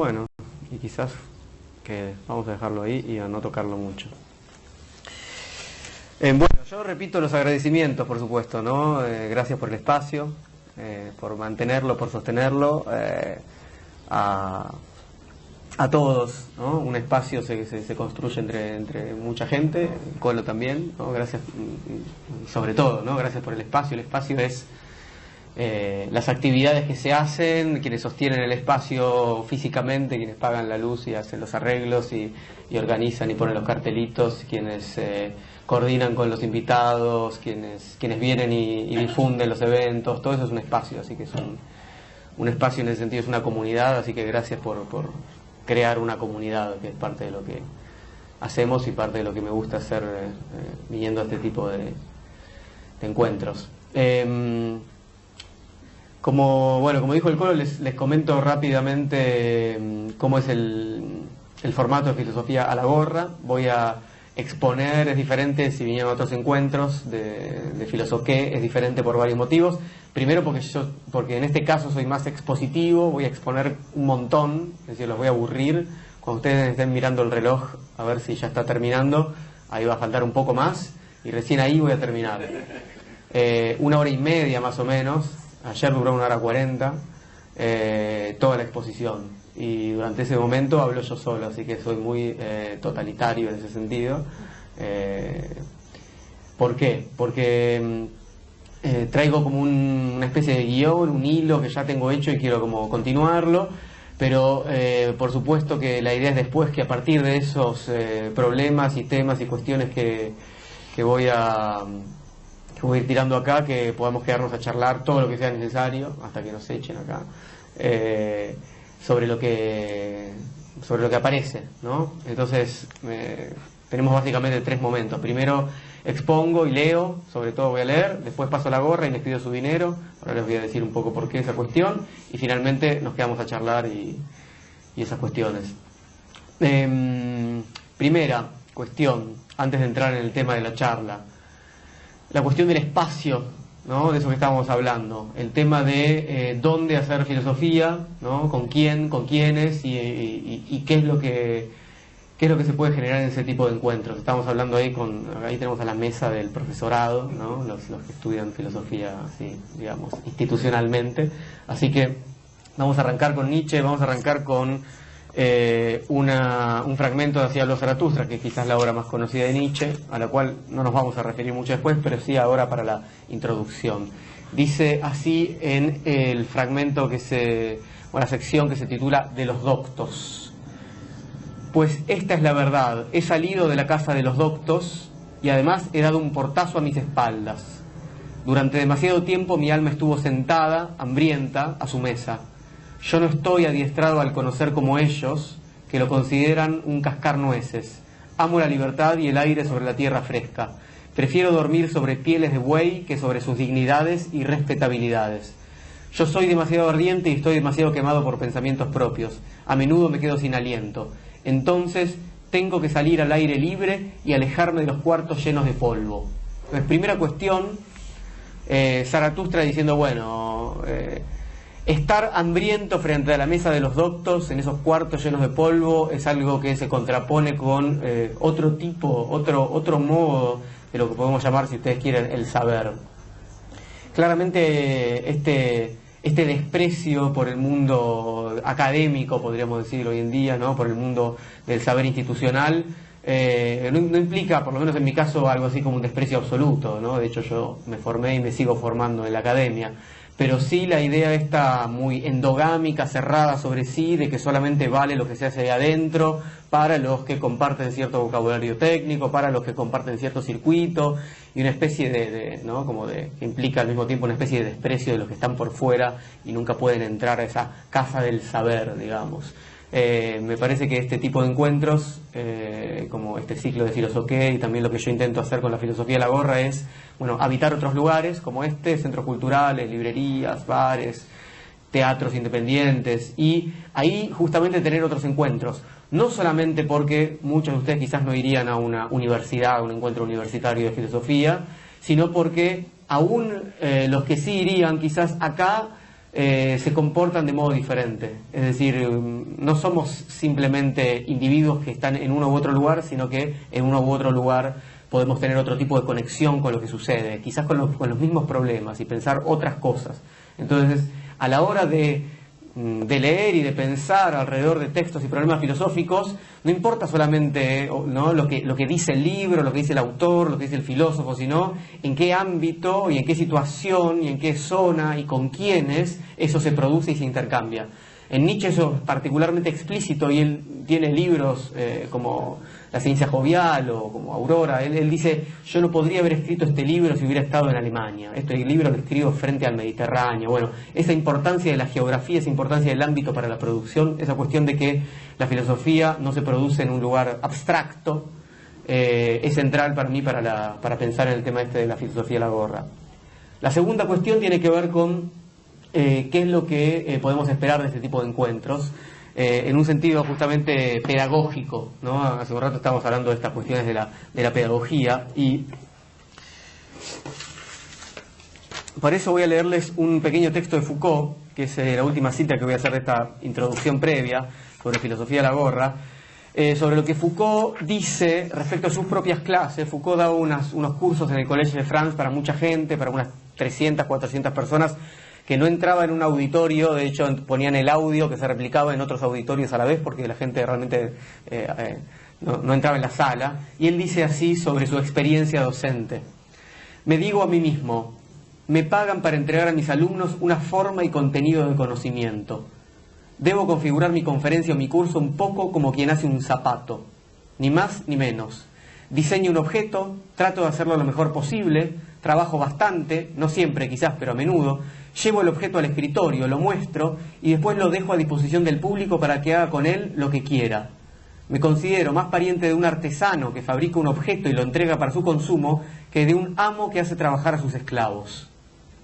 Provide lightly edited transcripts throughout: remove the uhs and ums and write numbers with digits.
Bueno, y quizás que vamos a dejarlo ahí y a no tocarlo mucho. Bueno, yo repito los agradecimientos, por supuesto, ¿no? Gracias por el espacio, por mantenerlo, por sostenerlo, a todos, ¿no? Un espacio se construye entre mucha gente, Colo también, ¿no? Gracias, sobre todo, ¿no? Gracias por el espacio. El espacio es las actividades que se hacen, quienes sostienen el espacio físicamente, quienes pagan la luz y hacen los arreglos y organizan y ponen los cartelitos, quienes coordinan con los invitados, quienes vienen y difunden los eventos. Todo eso es un espacio, así que es un espacio en ese sentido, es una comunidad, así que gracias por crear una comunidad, que es parte de lo que hacemos y parte de lo que me gusta hacer viniendo a este tipo de encuentros. Como dijo el Colo, les comento rápidamente cómo es el formato de Filosofía a la Gorra. Voy a exponer, es diferente si vinieron otros encuentros de Filosofía, es diferente por varios motivos. Primero porque en este caso soy más expositivo, voy a exponer un montón, es decir, los voy a aburrir. Cuando ustedes estén mirando el reloj a ver si ya está terminando, ahí va a faltar un poco más y recién ahí voy a terminar. 1 hora y media más o menos. Ayer duró 1 hora 40, toda la exposición, y durante ese momento hablo yo solo, así que soy muy totalitario en ese sentido. ¿Por qué? Porque traigo como una especie de guión, un hilo que ya tengo hecho y quiero como continuarlo, pero por supuesto que la idea es después que a partir de esos problemas y temas y cuestiones que voy a ir tirando acá, que podamos quedarnos a charlar todo lo que sea necesario hasta que nos echen acá sobre lo que aparece, ¿no? Entonces tenemos básicamente 3 momentos. Primero expongo y leo, sobre todo voy a leer, después paso la gorra y les pido su dinero, ahora les voy a decir un poco por qué esa cuestión, y finalmente nos quedamos a charlar y esas cuestiones. Primera cuestión, antes de entrar en el tema de la charla, la cuestión del espacio, ¿no? De eso que estábamos hablando, el tema de dónde hacer filosofía, ¿no? Con quién, con quiénes y qué es lo que se puede generar en ese tipo de encuentros. Estamos hablando ahí tenemos a la mesa del profesorado, ¿no? Los que estudian filosofía, así, digamos, institucionalmente. Así que vamos a arrancar con Nietzsche, vamos a arrancar con un fragmento de Así habló Zaratustra, que es quizás la obra más conocida de Nietzsche, a la cual no nos vamos a referir mucho después, pero sí ahora para la introducción. Dice así en el fragmento la sección que se titula De los doctos: pues esta es la verdad, he salido de la casa de los doctos y además he dado un portazo a mis espaldas. Durante demasiado tiempo mi alma estuvo sentada, hambrienta, a su mesa. Yo no estoy adiestrado al conocer como ellos, que lo consideran un cascar nueces. Amo la libertad y el aire sobre la tierra fresca. Prefiero dormir sobre pieles de buey que sobre sus dignidades y respetabilidades. Yo soy demasiado ardiente y estoy demasiado quemado por pensamientos propios. A menudo me quedo sin aliento. Entonces tengo que salir al aire libre y alejarme de los cuartos llenos de polvo. Entonces, primera cuestión, Zaratustra diciendo, estar hambriento frente a la mesa de los doctos, en esos cuartos llenos de polvo, es algo que se contrapone con otro modo de lo que podemos llamar, si ustedes quieren, el saber. Claramente este desprecio por el mundo académico, podríamos decir hoy en día, ¿no? Por el mundo del saber institucional, no implica, por lo menos en mi caso, algo así como un desprecio absoluto, ¿no? De hecho yo me formé y me sigo formando en la academia. Pero sí la idea está muy endogámica, cerrada sobre sí, de que solamente vale lo que se hace de adentro, para los que comparten cierto vocabulario técnico, para los que comparten cierto circuito, y una especie que implica al mismo tiempo una especie de desprecio de los que están por fuera y nunca pueden entrar a esa casa del saber, digamos. Me parece que este tipo de encuentros, como este ciclo de filosofía y también lo que yo intento hacer con la filosofía de la gorra es, habitar otros lugares como centros culturales, librerías, bares, teatros independientes, y ahí justamente tener otros encuentros. No solamente porque muchos de ustedes quizás no irían a una universidad, a un encuentro universitario de filosofía, sino porque aún los que sí irían, quizás acá se comportan de modo diferente. Es decir, no somos simplemente individuos que están en uno u otro lugar, sino que en uno u otro lugar podemos tener otro tipo de conexión con lo que sucede, quizás con los mismos problemas y pensar otras cosas. Entonces, a la hora de leer y de pensar alrededor de textos y problemas filosóficos, no importa solamente, ¿no?, lo que dice el libro, lo que dice el autor, lo que dice el filósofo, sino en qué ámbito y en qué situación y en qué zona y con quiénes eso se produce y se intercambia. En Nietzsche eso es particularmente explícito, y él tiene libros como La ciencia jovial o como Aurora. Él dice: yo no podría haber escrito este libro si hubiera estado en Alemania. Este libro lo escribo frente al Mediterráneo. Bueno, esa importancia de la geografía, esa importancia del ámbito para la producción, esa cuestión de que la filosofía no se produce en un lugar abstracto, es central para mí para pensar en el tema este de la filosofía de la gorra. La segunda cuestión tiene que ver con qué es lo que podemos esperar de este tipo de encuentros, en un sentido justamente pedagógico, ¿no? Hace un rato estábamos hablando de estas cuestiones de la pedagogía, y por eso voy a leerles un pequeño texto de Foucault, que es la última cita que voy a hacer de esta introducción previa sobre filosofía de la gorra, sobre lo que Foucault dice respecto a sus propias clases. Foucault da unos cursos en el Collège de France para mucha gente, para unas 300, 400 personas, que no entraba en un auditorio. De hecho ponían el audio que se replicaba en otros auditorios a la vez, porque la gente realmente no entraba en la sala. Y él dice así sobre su experiencia docente: me digo a mí mismo, me pagan para entregar a mis alumnos una forma y contenido de conocimiento. Debo configurar mi conferencia o mi curso un poco como quien hace un zapato, ni más ni menos. Diseño un objeto, trato de hacerlo lo mejor posible, trabajo bastante, no siempre quizás, pero a menudo. Llevo el objeto al escritorio, lo muestro y después lo dejo a disposición del público para que haga con él lo que quiera. Me considero más pariente de un artesano que fabrica un objeto y lo entrega para su consumo que de un amo que hace trabajar a sus esclavos.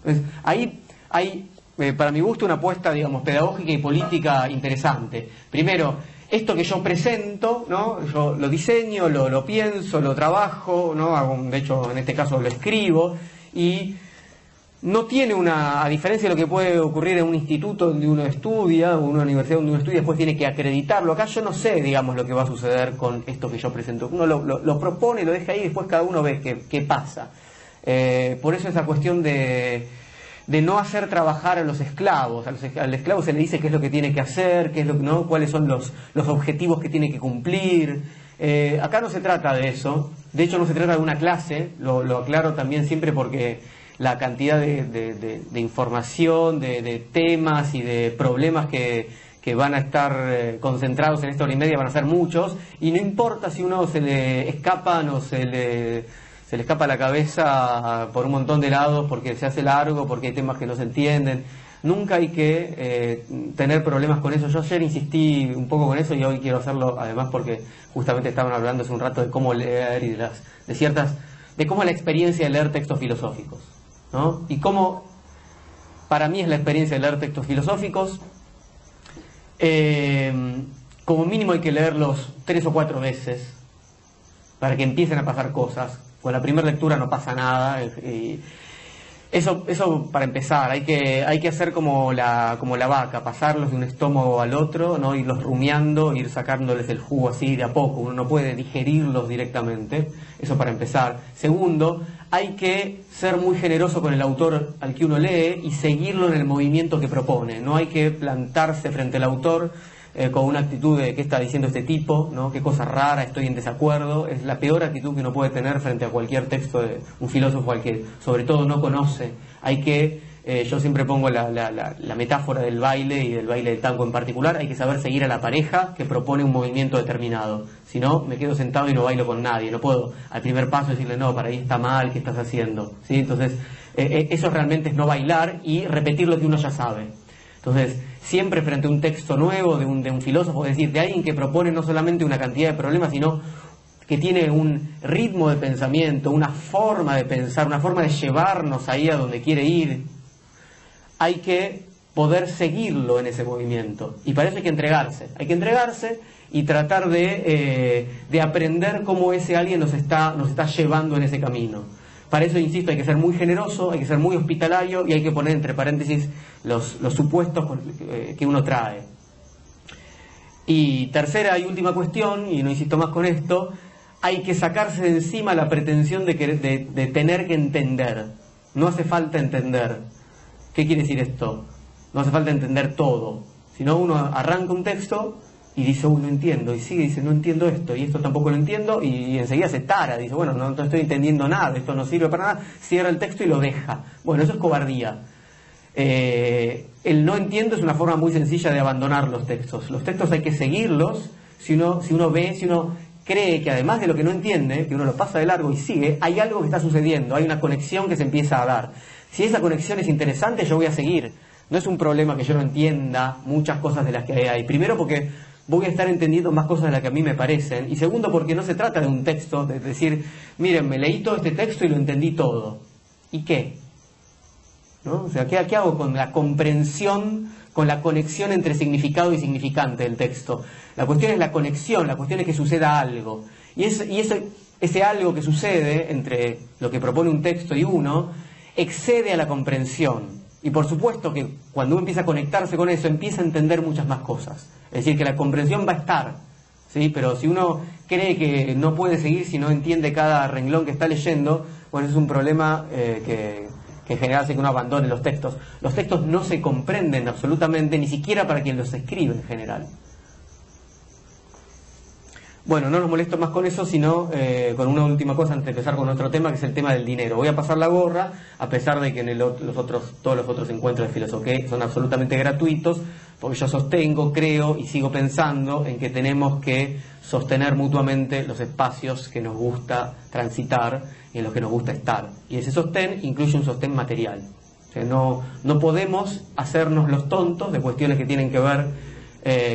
Entonces, ahí hay, para mi gusto, una apuesta, digamos, pedagógica y política interesante. Primero, esto que yo presento, ¿no?, yo lo diseño, lo pienso, lo trabajo, ¿no?, de hecho en este caso lo escribo, y no tiene a diferencia de lo que puede ocurrir en un instituto donde uno estudia, o una universidad donde uno estudia y después tiene que acreditarlo. Acá yo no sé, digamos, lo que va a suceder con esto que yo presento. Uno lo propone, lo deja ahí y después cada uno ve qué pasa. Por eso esa cuestión de no hacer trabajar a los esclavos. Al esclavo se le dice qué es lo que tiene que hacer, qué es ¿no?, cuáles son los objetivos que tiene que cumplir. Acá no se trata de eso. De hecho no se trata de una clase, lo aclaro también siempre, porque la cantidad de información, de temas y de problemas que van a estar concentrados en esta hora y media van a ser muchos, y no importa si uno se le escapan o se le escapa la cabeza por un montón de lados, porque se hace largo, porque hay temas que no se entienden. Nunca hay que tener problemas con eso. Yo ayer insistí un poco con eso y hoy quiero hacerlo además porque justamente estaban hablando hace un rato de cómo leer y de cómo es la experiencia de leer textos filosóficos, ¿no? Y cómo para mí es la experiencia de leer textos filosóficos. Como mínimo hay que leerlos 3 o 4 veces para que empiecen a pasar cosas. Con la primera lectura no pasa nada. Eso para empezar. Hay que hacer como la vaca, pasarlos de un estómago al otro, ¿no?, irlos rumiando, ir sacándoles el jugo así de a poco. Uno no puede digerirlos directamente. Eso para empezar. Segundo, hay que ser muy generoso con el autor al que uno lee y seguirlo en el movimiento que propone. No hay que plantarse frente al autor con una actitud de ¿qué está diciendo este tipo?, ¿no?, qué cosa rara, estoy en desacuerdo. Es la peor actitud que uno puede tener frente a cualquier texto de un filósofo al que sobre todo no conoce. Hay que, yo siempre pongo la metáfora del baile y del baile del tango en particular, hay que saber seguir a la pareja que propone un movimiento determinado. Si no, me quedo sentado y no bailo con nadie. No puedo al primer paso decirle, no, para ahí está mal, ¿qué estás haciendo? ¿Sí? Entonces, eso realmente es no bailar y repetir lo que uno ya sabe. Entonces, siempre frente a un texto nuevo de un filósofo, es decir, de alguien que propone no solamente una cantidad de problemas, sino que tiene un ritmo de pensamiento, una forma de pensar, una forma de llevarnos ahí a donde quiere ir, hay que poder seguirlo en ese movimiento. Y para eso hay que entregarse y tratar de aprender cómo ese alguien nos está llevando en ese camino. Para eso, insisto, hay que ser muy generoso, hay que ser muy hospitalario y hay que poner entre paréntesis los supuestos que uno trae. Y tercera y última cuestión, y no insisto más con esto, hay que sacarse de encima la pretensión de tener que entender. No hace falta entender. ¿Qué quiere decir esto? No hace falta entender todo. Sino uno arranca un texto y dice, no entiendo, y sigue y dice, no entiendo esto, y esto tampoco lo entiendo, y enseguida se tara, dice, bueno, no estoy entendiendo nada, esto no sirve para nada, cierra el texto y lo deja. Bueno, eso es cobardía. El no entiendo es una forma muy sencilla de abandonar los textos. Los textos hay que seguirlos, si uno cree que además de lo que no entiende, que uno lo pasa de largo y sigue, hay algo que está sucediendo, hay una conexión que se empieza a dar. Si esa conexión es interesante, yo voy a seguir. No es un problema que yo no entienda muchas cosas de las que hay. Primero porque voy a estar entendiendo más cosas de las que a mí me parecen. Y segundo, porque no se trata de un texto, de decir, miren, me leí todo este texto y lo entendí todo. ¿Y qué? ¿No? O sea, ¿qué hago con la comprensión, con la conexión entre significado y significante del texto? La cuestión es la conexión, la cuestión es que suceda algo. Y ese algo que sucede entre lo que propone un texto y uno, excede a la comprensión. Y por supuesto que cuando uno empieza a conectarse con eso, empieza a entender muchas más cosas. Es decir, que la comprensión va a estar, ¿sí? Pero si uno cree que no puede seguir si no entiende cada renglón que está leyendo, bueno, es un problema que en general hace que uno abandone los textos. Los textos no se comprenden absolutamente, ni siquiera para quien los escribe en general. Bueno, no nos molesto más con eso, sino con una última cosa antes de empezar con otro tema, que es el tema del dinero. Voy a pasar la gorra, a pesar de que en todos los otros encuentros de filosofía son absolutamente gratuitos, porque yo sostengo, creo y sigo pensando en que tenemos que sostener mutuamente los espacios que nos gusta transitar y en los que nos gusta estar. Y ese sostén incluye un sostén material. O sea, no podemos hacernos los tontos de cuestiones que tienen que ver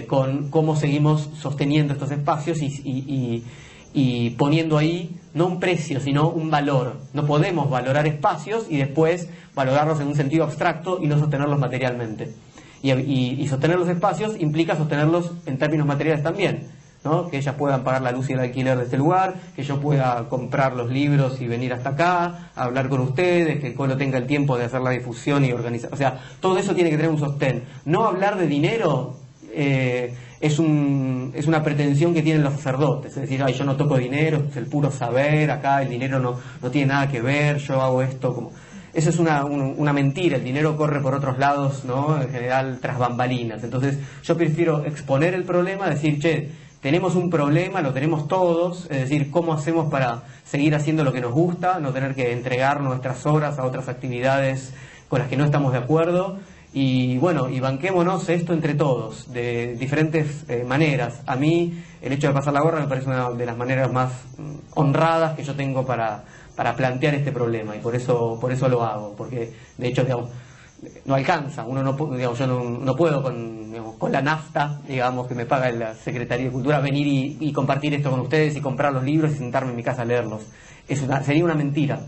con cómo seguimos sosteniendo estos espacios y poniendo ahí no un precio, sino un valor. No podemos valorar espacios y después valorarlos en un sentido abstracto y no sostenerlos materialmente. Y sostener los espacios implica sostenerlos en términos materiales también, ¿no? Que ellas puedan pagar la luz y el alquiler de este lugar, que yo pueda comprar los libros y venir hasta acá, a hablar con ustedes, que el Colo tenga el tiempo de hacer la difusión y organizar. O sea, todo eso tiene que tener un sostén. No hablar de dinero es una pretensión que tienen los sacerdotes, es decir, yo no toco dinero, es el puro saber, acá el dinero no tiene nada que ver, yo hago esto como... Eso es una mentira, el dinero corre por otros lados, ¿no? En general tras bambalinas. Entonces yo prefiero exponer el problema, decir, che, tenemos un problema, lo tenemos todos, es decir, ¿cómo hacemos para seguir haciendo lo que nos gusta, no tener que entregar nuestras horas a otras actividades con las que no estamos de acuerdo? Y bueno, y banquémonos esto entre todos, de diferentes maneras. A mí el hecho de pasar la gorra me parece una de las maneras más honradas que yo tengo para plantear este problema, y por eso lo hago, porque de hecho, digamos, no alcanza, uno no, digamos, yo no puedo con la nafta, digamos, que me paga la Secretaría de Cultura, venir y compartir esto con ustedes y comprar los libros y sentarme en mi casa a leerlos. Sería una mentira.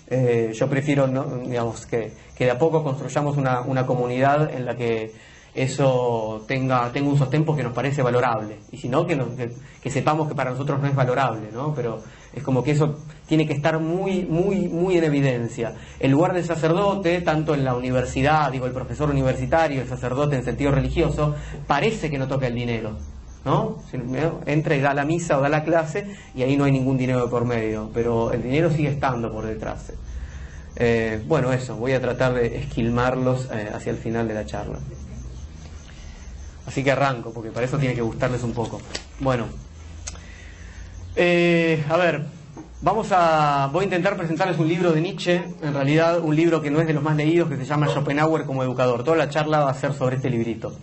Yo prefiero, digamos, que de a poco construyamos una comunidad en la que eso tenga un sostén porque nos parece valorable, y si no, que sepamos que para nosotros no es valorable, ¿no? Pero es como que eso tiene que estar muy, muy, muy en evidencia. El lugar del sacerdote, tanto en la universidad, digo, el profesor universitario, el sacerdote en sentido religioso, parece que no toca el dinero, ¿no? Entra y da la misa o da la clase y ahí no hay ningún dinero de por medio, pero el dinero sigue estando por detrás. Bueno, eso, voy a tratar de esquilmarlos hacia el final de la charla. Así que arranco, porque para eso tiene que gustarles un poco. Bueno, a ver, voy a intentar presentarles un libro de Nietzsche, en realidad un libro que no es de los más leídos, que se llama Schopenhauer como educador. Toda la charla va a ser sobre este librito.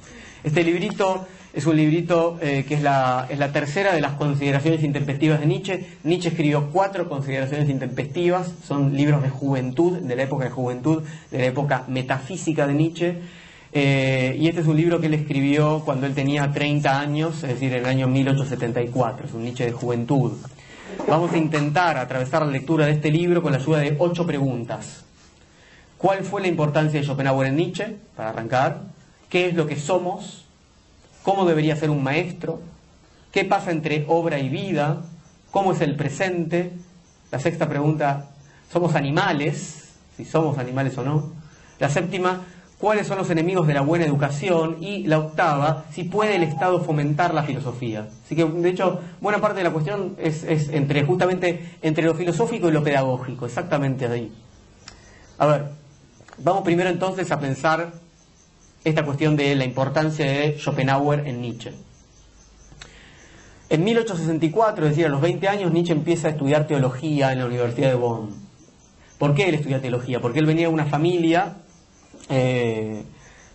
Este librito es un librito que es la tercera de las consideraciones intempestivas de Nietzsche. Nietzsche escribió 4 consideraciones intempestivas, son libros de juventud, de la época de juventud, de la época metafísica de Nietzsche. Y este es un libro que él escribió cuando él tenía 30 años, es decir, en el año 1874, es un Nietzsche de juventud. Vamos a intentar atravesar la lectura de este libro con la ayuda de 8 preguntas. ¿Cuál fue la importancia de Schopenhauer en Nietzsche? Para arrancar. ¿Qué es lo que somos? ¿Cómo debería ser un maestro? ¿Qué pasa entre obra y vida? ¿Cómo es el presente? La 6ª pregunta, somos animales, si somos animales o no. La séptima, cuáles son los enemigos de la buena educación. Y la octava, si puede el Estado fomentar la filosofía. Así que, de hecho, buena parte de la cuestión es justamente entre lo filosófico y lo pedagógico, exactamente ahí. A ver, vamos primero entonces a pensar esta cuestión de la importancia de Schopenhauer en Nietzsche. En 1864, es decir, a los 20 años, Nietzsche empieza a estudiar teología en la Universidad de Bonn. ¿Por qué él estudia teología? Porque él venía de una familia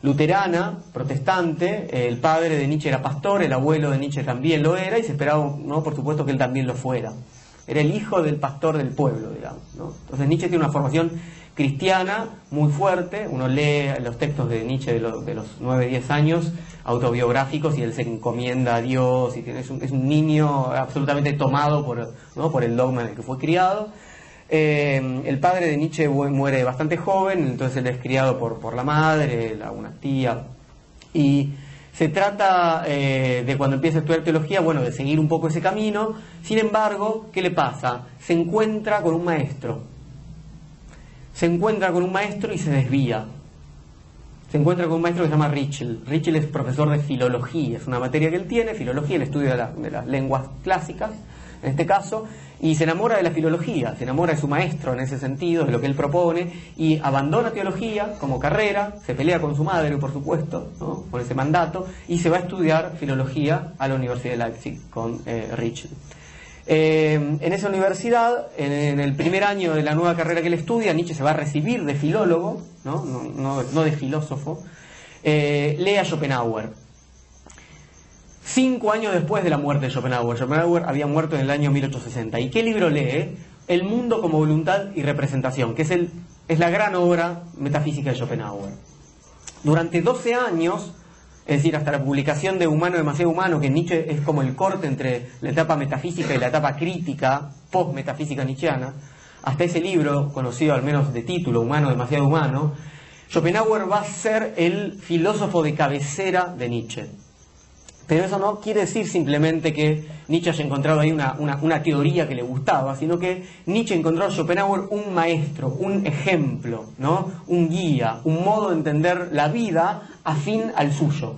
luterana, protestante. El padre de Nietzsche era pastor, el abuelo de Nietzsche también lo era, y se esperaba, ¿no?, por supuesto, que él también lo fuera. Era el hijo del pastor del pueblo, digamos, ¿no? Entonces Nietzsche tiene una formación cristiana muy fuerte. Uno lee los textos de Nietzsche de los 9-10 años, autobiográficos, y él se encomienda a Dios, y es un niño absolutamente tomado por el dogma en el que fue criado. El padre de Nietzsche muere bastante joven, entonces él es criado por la madre, una tía, y se trata de, cuando empieza a estudiar teología, bueno, de seguir un poco ese camino. Sin embargo, ¿qué le pasa? Se encuentra con un maestro. Se encuentra con un maestro y se desvía. Se encuentra con un maestro que se llama Ritschl. Ritschl es profesor de filología, es una materia que él tiene, filología, el estudio de las lenguas clásicas, en este caso, y se enamora de la filología, se enamora de su maestro en ese sentido, de lo que él propone, y abandona teología como carrera, se pelea con su madre, por supuesto, ¿no?, por ese mandato, y se va a estudiar filología a la Universidad de Leipzig con Ritschl. En esa universidad, en el primer año de la nueva carrera que él estudia, Nietzsche se va a recibir de filólogo, no de filósofo. Lee a Schopenhauer. 5 años después de la muerte de Schopenhauer. Schopenhauer había muerto en el año 1860. ¿Y qué libro lee? El mundo como voluntad y representación, que es la gran obra metafísica de Schopenhauer. Durante 12 años, es decir, hasta la publicación de Humano demasiado humano, que Nietzsche es como el corte entre la etapa metafísica y la etapa crítica, post-metafísica nietzscheana, hasta ese libro, conocido al menos de título, Humano demasiado humano, Schopenhauer va a ser el filósofo de cabecera de Nietzsche. Pero eso no quiere decir simplemente que Nietzsche haya encontrado ahí una teoría que le gustaba, sino que Nietzsche encontró en Schopenhauer un maestro, un ejemplo, ¿no?, un guía, un modo de entender la vida afín al suyo.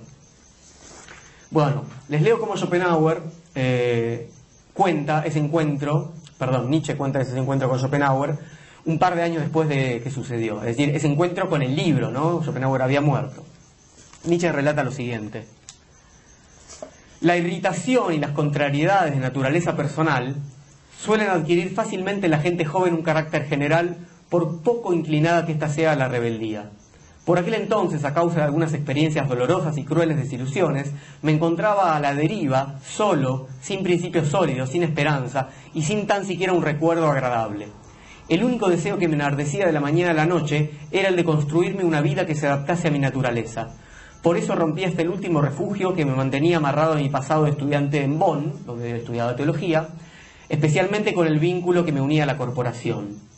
Bueno, les leo cómo Schopenhauer cuenta ese encuentro, Nietzsche cuenta ese encuentro con Schopenhauer un par de años después de que sucedió. Es decir, ese encuentro con el libro, ¿no? Schopenhauer había muerto. Nietzsche relata lo siguiente: la irritación y las contrariedades de naturaleza personal suelen adquirir fácilmente en la gente joven un carácter general, por poco inclinada que ésta sea a la rebeldía. Por aquel entonces, a causa de algunas experiencias dolorosas y crueles desilusiones, me encontraba a la deriva, solo, sin principios sólidos, sin esperanza y sin tan siquiera un recuerdo agradable. El único deseo que me enardecía de la mañana a la noche era el de construirme una vida que se adaptase a mi naturaleza. Por eso rompí hasta el último refugio que me mantenía amarrado a mi pasado de estudiante en Bonn, donde estudiaba teología, especialmente con el vínculo que me unía a la corporación.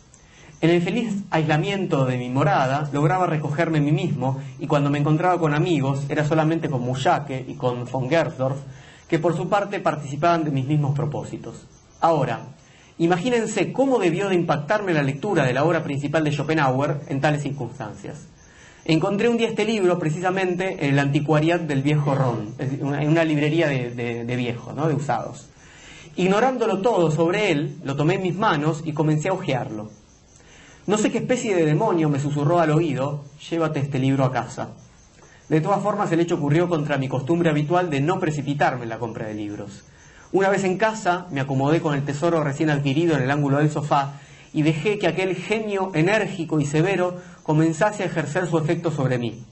En el feliz aislamiento de mi morada lograba recogerme en mí mismo, y cuando me encontraba con amigos era solamente con Muschake y con von Gersdorf, que por su parte participaban de mis mismos propósitos. Ahora, imagínense cómo debió de impactarme la lectura de la obra principal de Schopenhauer en tales circunstancias. Encontré un día este libro precisamente en el anticuariat del viejo Ron, en una librería de viejos, ¿no?, de usados. Ignorándolo todo sobre él, lo tomé en mis manos y comencé a hojearlo. No sé qué especie de demonio me susurró al oído: llévate este libro a casa. De todas formas, el hecho ocurrió contra mi costumbre habitual de no precipitarme en la compra de libros. Una vez en casa, me acomodé con el tesoro recién adquirido en el ángulo del sofá y dejé que aquel genio enérgico y severo comenzase a ejercer su efecto sobre mí.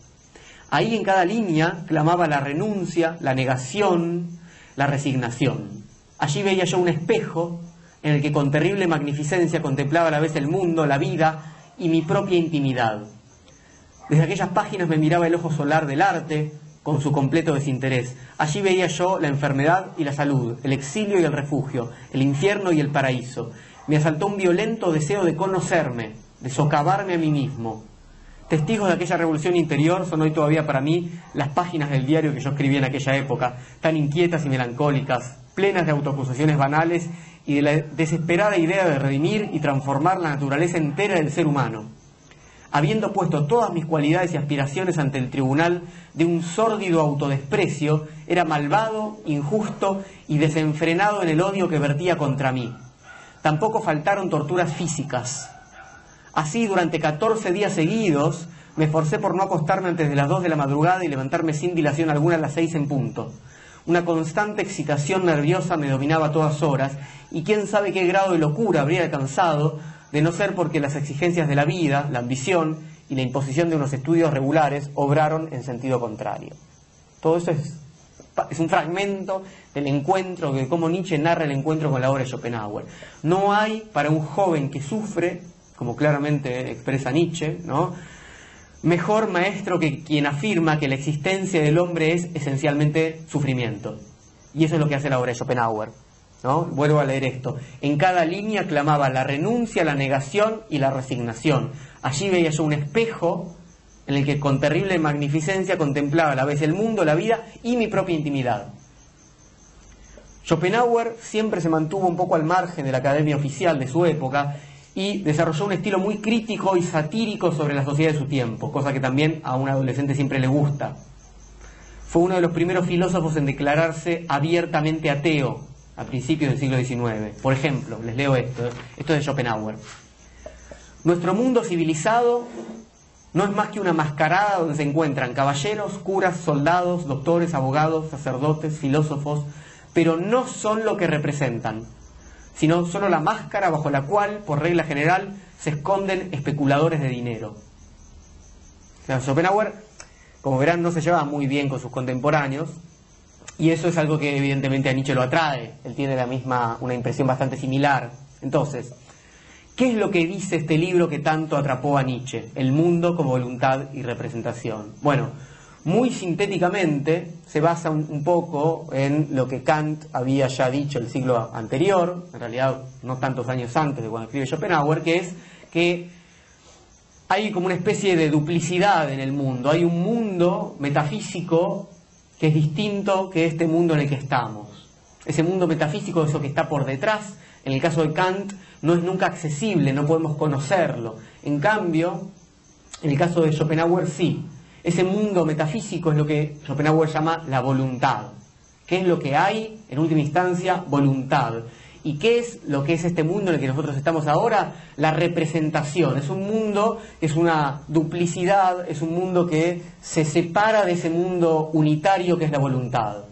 Ahí, en cada línea, clamaba la renuncia, la negación, la resignación. Allí veía yo un espejo en el que con terrible magnificencia contemplaba a la vez el mundo, la vida y mi propia intimidad. Desde aquellas páginas me miraba el ojo solar del arte con su completo desinterés. Allí veía yo la enfermedad y la salud, el exilio y el refugio, el infierno y el paraíso. Me asaltó un violento deseo de conocerme, de socavarme a mí mismo. Testigos de aquella revolución interior son hoy todavía para mí las páginas del diario que yo escribí en aquella época, tan inquietas y melancólicas, plenas de autoacusaciones banales y de la desesperada idea de redimir y transformar la naturaleza entera del ser humano. Habiendo puesto todas mis cualidades y aspiraciones ante el tribunal de un sórdido autodesprecio, era malvado, injusto y desenfrenado en el odio que vertía contra mí. Tampoco faltaron torturas físicas. Así, durante 14 días seguidos, me esforcé por no acostarme antes de las 2 de la madrugada y levantarme sin dilación alguna a las 6 en punto. Una constante excitación nerviosa me dominaba a todas horas, y quién sabe qué grado de locura habría alcanzado, de no ser porque las exigencias de la vida, la ambición y la imposición de unos estudios regulares obraron en sentido contrario. Todo eso es un fragmento del encuentro, de cómo Nietzsche narra el encuentro con la obra de Schopenhauer. No hay para un joven que sufre, como claramente expresa Nietzsche, ¿no?, mejor maestro que quien afirma que la existencia del hombre es esencialmente sufrimiento. Y eso es lo que hace la obra de Schopenhauer, ¿no? Vuelvo a leer esto. En cada línea clamaba la renuncia, la negación y la resignación. Allí veía yo un espejo en el que con terrible magnificencia contemplaba a la vez el mundo, la vida y mi propia intimidad. Schopenhauer siempre se mantuvo un poco al margen de la academia oficial de su época y desarrolló un estilo muy crítico y satírico sobre la sociedad de su tiempo, cosa que también a un adolescente siempre le gusta. Fue uno de los primeros filósofos en declararse abiertamente ateo a principios del siglo XIX. Por ejemplo, les leo esto es de Schopenhauer. Nuestro mundo civilizado no es más que una mascarada donde se encuentran caballeros, curas, soldados, doctores, abogados, sacerdotes, filósofos, pero no son lo que representan, sino solo la máscara bajo la cual, por regla general, se esconden especuladores de dinero. O sea, Schopenhauer, como verán, no se lleva muy bien con sus contemporáneos, y eso es algo que evidentemente a Nietzsche lo atrae. Él tiene una impresión bastante similar. Entonces, ¿qué es lo que dice este libro que tanto atrapó a Nietzsche? El mundo como voluntad y representación. Bueno, muy sintéticamente se basa un poco en lo que Kant había ya dicho el siglo anterior, en realidad no tantos años antes de cuando escribe Schopenhauer, que es que hay como una especie de duplicidad en el mundo. Hay un mundo metafísico que es distinto que este mundo en el que estamos. Ese mundo metafísico, eso que está por detrás, en el caso de Kant, no es nunca accesible, no podemos conocerlo. En cambio, en el caso de Schopenhauer sí. Ese mundo metafísico es lo que Schopenhauer llama la voluntad. ¿Qué es lo que hay? En última instancia, voluntad. ¿Y qué es lo que es este mundo en el que nosotros estamos ahora? La representación. Es un mundo que es una duplicidad, es un mundo que se separa de ese mundo unitario que es la voluntad.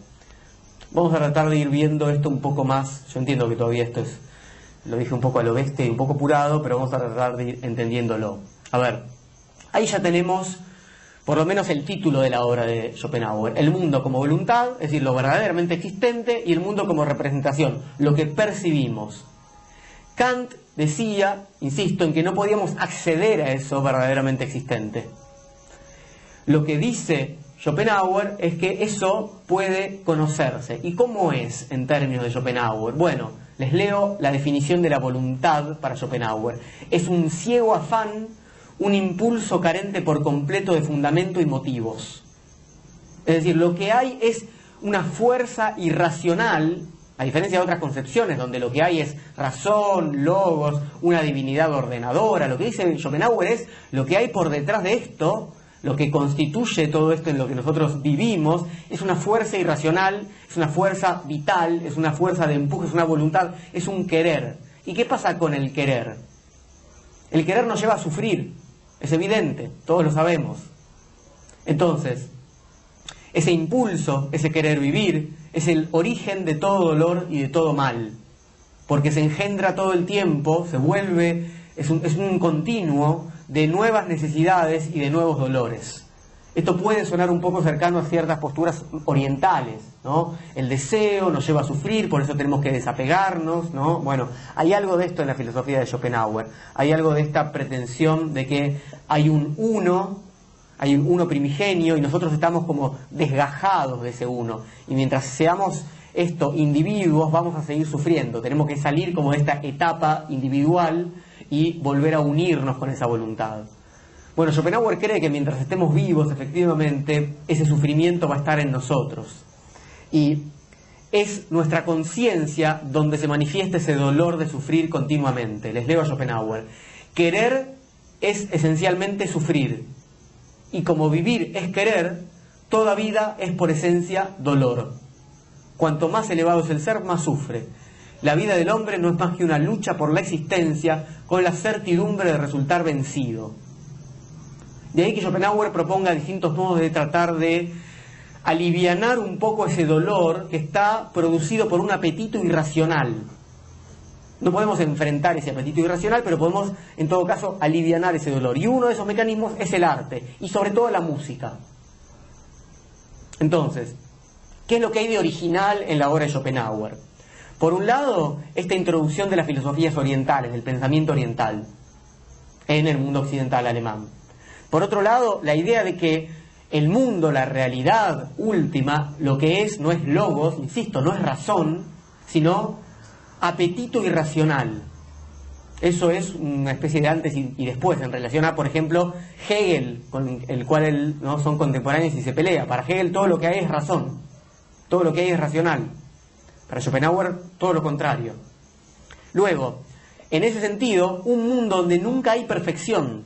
Vamos a tratar de ir viendo esto un poco más. Yo entiendo que todavía esto lo dije un poco a lo bestia y un poco apurado, pero vamos a tratar de ir entendiéndolo. A ver, ahí ya tenemos por lo menos el título de la obra de Schopenhauer: el mundo como voluntad, es decir, lo verdaderamente existente, y el mundo como representación, lo que percibimos. Kant decía, insisto, en que no podíamos acceder a eso verdaderamente existente. Lo que dice Schopenhauer es que eso puede conocerse. ¿Y cómo es en términos de Schopenhauer? Bueno, les leo la definición de la voluntad para Schopenhauer. Es un ciego afán, un impulso carente por completo de fundamento y motivos. Es decir, lo que hay es una fuerza irracional, a diferencia de otras concepciones, donde lo que hay es razón, logos, una divinidad ordenadora. Lo que dice Schopenhauer es lo que hay por detrás de esto, lo que constituye todo esto en lo que nosotros vivimos, es una fuerza irracional, es una fuerza vital, es una fuerza de empuje, es una voluntad, es un querer. ¿Y qué pasa con el querer? El querer nos lleva a sufrir. Es evidente, todos lo sabemos. Entonces, ese impulso, ese querer vivir, es el origen de todo dolor y de todo mal, porque se engendra todo el tiempo, es un continuo de nuevas necesidades y de nuevos dolores. Esto puede sonar un poco cercano a ciertas posturas orientales, ¿no? El deseo nos lleva a sufrir, por eso tenemos que desapegarnos, ¿no? Bueno, hay algo de esto en la filosofía de Schopenhauer, hay algo de esta pretensión de que hay un uno primigenio y nosotros estamos como desgajados de ese uno, y mientras seamos individuos vamos a seguir sufriendo, tenemos que salir como de esta etapa individual y volver a unirnos con esa voluntad. Bueno, Schopenhauer cree que mientras estemos vivos, efectivamente, ese sufrimiento va a estar en nosotros. Y es nuestra conciencia donde se manifiesta ese dolor de sufrir continuamente. Les leo a Schopenhauer. Querer es esencialmente sufrir, y como vivir es querer, toda vida es por esencia dolor. Cuanto más elevado es el ser, más sufre. La vida del hombre no es más que una lucha por la existencia con la certidumbre de resultar vencido. De ahí que Schopenhauer proponga distintos modos de tratar de alivianar un poco ese dolor que está producido por un apetito irracional. No podemos enfrentar ese apetito irracional, pero podemos, en todo caso, alivianar ese dolor. Y uno de esos mecanismos es el arte, y sobre todo la música. Entonces, ¿qué es lo que hay de original en la obra de Schopenhauer? Por un lado, esta introducción de las filosofías orientales, del pensamiento oriental, en el mundo occidental alemán. Por otro lado, la idea de que el mundo, la realidad última, lo que es, no es logos, insisto, no es razón, sino apetito irracional. Eso es una especie de antes y después, en relación a, por ejemplo, Hegel, con el cual ¿no? son contemporáneos y se pelea. Para Hegel todo lo que hay es razón, todo lo que hay es racional. Para Schopenhauer todo lo contrario. Luego, en ese sentido, un mundo donde nunca hay perfección,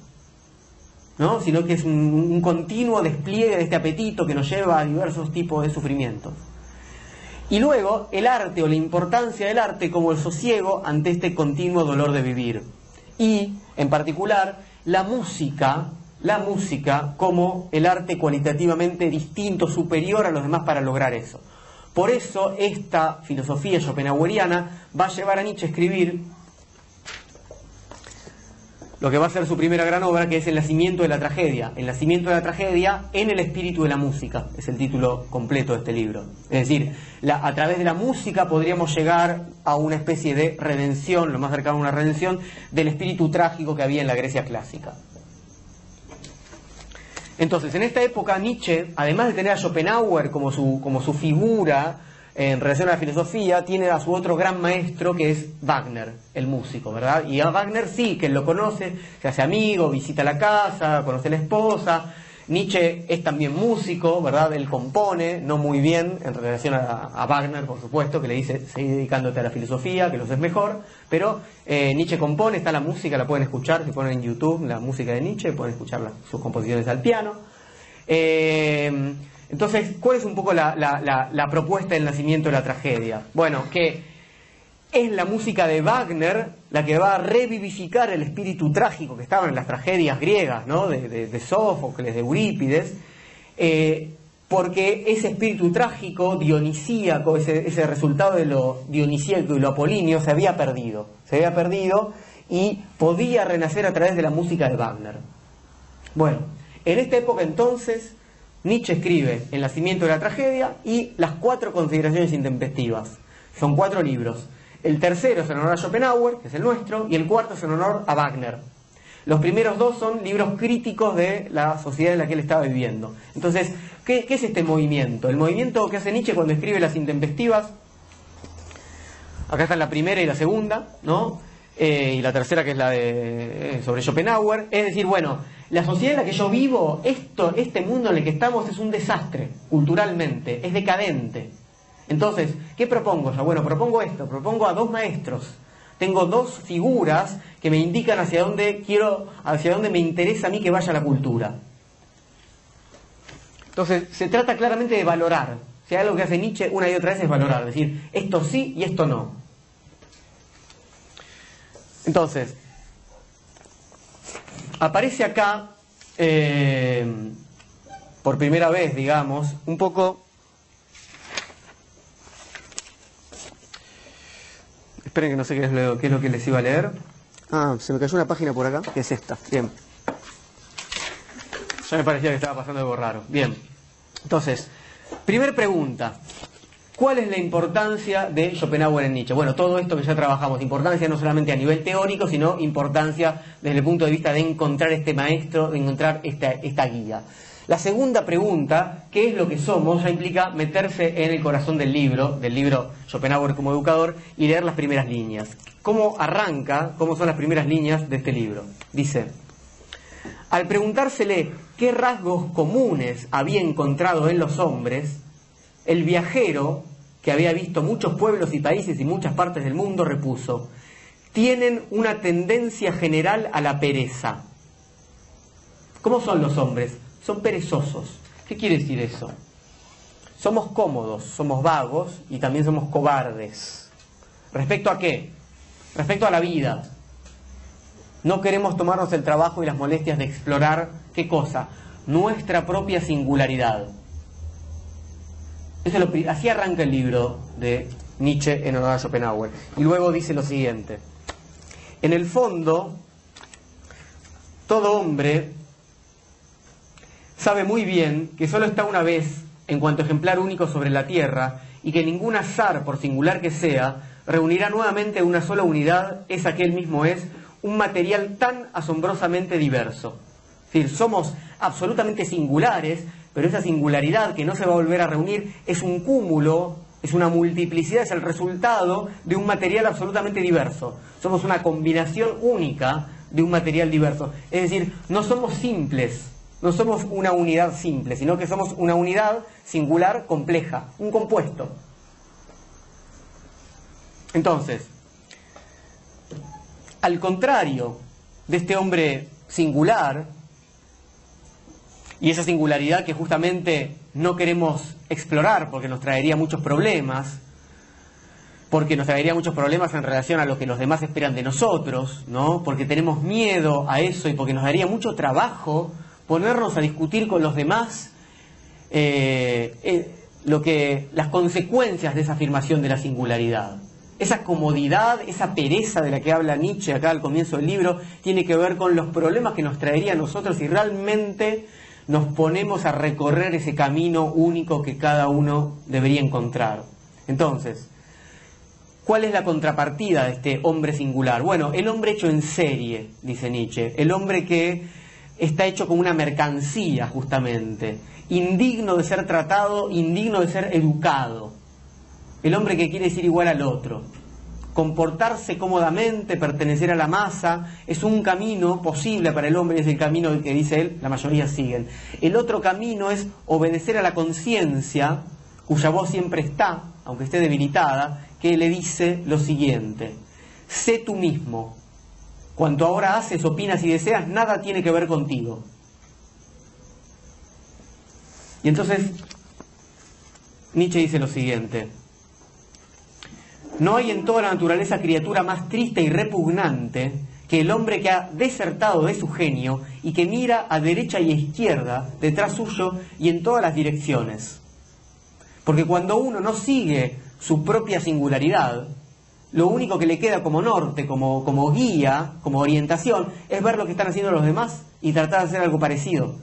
¿no? Sino que es un continuo despliegue de este apetito que nos lleva a diversos tipos de sufrimientos. Y luego, el arte o la importancia del arte como el sosiego ante este continuo dolor de vivir. Y, en particular, la música como el arte cualitativamente distinto, superior a los demás para lograr eso. Por eso, esta filosofía schopenhaueriana va a llevar a Nietzsche a escribir lo que va a ser su primera gran obra, que es El nacimiento de la tragedia. El nacimiento de la tragedia en el espíritu de la música, es el título completo de este libro. Es decir, a través de la música podríamos llegar a una especie de redención, lo más cercano a una redención, del espíritu trágico que había en la Grecia clásica. Entonces, en esta época Nietzsche, además de tener a Schopenhauer como su figura en relación a la filosofía, tiene a su otro gran maestro, que es Wagner, el músico, ¿verdad? Y a Wagner sí, que él lo conoce, se hace amigo, visita la casa, conoce a la esposa. Nietzsche es también músico, ¿verdad? Él compone, no muy bien, en relación a Wagner, por supuesto, que le dice, seguí dedicándote a la filosofía, que lo haces mejor, pero Nietzsche compone, está la música, la pueden escuchar, si ponen en YouTube la música de Nietzsche, pueden escuchar sus composiciones al piano. Entonces, ¿cuál es un poco la propuesta del nacimiento de la tragedia? Bueno, que es la música de Wagner la que va a revivificar el espíritu trágico que estaba en las tragedias griegas, ¿no? de Sófocles, de Eurípides, porque ese espíritu trágico, dionisíaco, ese resultado de lo dionisíaco y lo apolíneo se había perdido y podía renacer a través de la música de Wagner. Bueno, en esta época entonces Nietzsche escribe El nacimiento de la tragedia y Las 4 consideraciones intempestivas. Son 4 libros. El tercero es en honor a Schopenhauer, que es el nuestro, y el cuarto es en honor a Wagner. Los primeros 2 son libros críticos de la sociedad en la que él estaba viviendo. Entonces, ¿qué es este movimiento? El movimiento que hace Nietzsche cuando escribe Las intempestivas, acá están la primera y la segunda, ¿no? Y la tercera, que es la de sobre Schopenhauer, es decir, bueno, la sociedad en la que yo vivo, este mundo en el que estamos es un desastre, culturalmente, es decadente. Entonces, ¿qué propongo yo? Bueno, propongo esto, propongo a 2 maestros. Tengo 2 figuras que me indican hacia dónde me interesa a mí que vaya la cultura. Entonces, se trata claramente de valorar. Si hay algo que hace Nietzsche una y otra vez es valorar, es decir, esto sí y esto no. Entonces, aparece acá, por primera vez, digamos, un poco... Esperen que no sé qué es lo que les iba a leer. Ah, se me cayó una página por acá, que es esta. Bien. Ya me parecía que estaba pasando algo raro. Bien. Entonces, primer pregunta. ¿Cuál es la importancia de Schopenhauer en Nietzsche? Bueno, todo esto que ya trabajamos, importancia no solamente a nivel teórico, sino importancia desde el punto de vista de encontrar este maestro, de encontrar esta guía. La segunda pregunta, ¿qué es lo que somos?, ya implica meterse en el corazón del libro Schopenhauer como educador, y leer las primeras líneas. ¿Cómo arranca? ¿Cómo son las primeras líneas de este libro? Dice: al preguntársele qué rasgos comunes había encontrado en los hombres, el viajero que había visto muchos pueblos y países y muchas partes del mundo, repuso: tienen una tendencia general a la pereza. ¿Cómo son los hombres? Son perezosos. ¿Qué quiere decir eso? Somos cómodos, somos vagos y también somos cobardes. ¿Respecto a qué? Respecto a la vida. No queremos tomarnos el trabajo y las molestias de explorar, ¿qué cosa? Nuestra propia singularidad. Así arranca el libro de Nietzsche en honor a Schopenhauer. Y luego dice lo siguiente: en el fondo, todo hombre sabe muy bien que solo está una vez en cuanto ejemplar único sobre la Tierra, y que ningún azar, por singular que sea, reunirá nuevamente una sola unidad, esa que él mismo es, un material tan asombrosamente diverso. Es decir, somos absolutamente singulares, pero esa singularidad que no se va a volver a reunir es un cúmulo, es una multiplicidad, es el resultado de un material absolutamente diverso. Somos una combinación única de un material diverso. Es decir, no somos simples, no somos una unidad simple, sino que somos una unidad singular compleja, un compuesto. Entonces, al contrario de este hombre singular, y esa singularidad que justamente no queremos explorar porque nos traería muchos problemas, en relación a lo que los demás esperan de nosotros, ¿no? Porque tenemos miedo a eso y porque nos daría mucho trabajo ponernos a discutir con los demás las consecuencias de esa afirmación de la singularidad. Esa comodidad, esa pereza de la que habla Nietzsche acá al comienzo del libro, tiene que ver con los problemas que nos traería a nosotros si realmente nos ponemos a recorrer ese camino único que cada uno debería encontrar. Entonces, ¿cuál es la contrapartida de este hombre singular? Bueno, el hombre hecho en serie, dice Nietzsche, el hombre que está hecho como una mercancía, justamente, indigno de ser tratado, indigno de ser educado. El hombre que quiere ser igual al otro, comportarse cómodamente, pertenecer a la masa, es un camino posible para el hombre, es el camino que dice él, la mayoría siguen. El otro camino es obedecer a la conciencia, cuya voz siempre está, aunque esté debilitada, que le dice lo siguiente: sé tú mismo, cuanto ahora haces, opinas y deseas, nada tiene que ver contigo. Y entonces Nietzsche dice lo siguiente: no hay en toda la naturaleza criatura más triste y repugnante que el hombre que ha desertado de su genio y que mira a derecha y a izquierda detrás suyo y en todas las direcciones. Porque cuando uno no sigue su propia singularidad, lo único que le queda como norte, como guía, como orientación, es ver lo que están haciendo los demás y tratar de hacer algo parecido.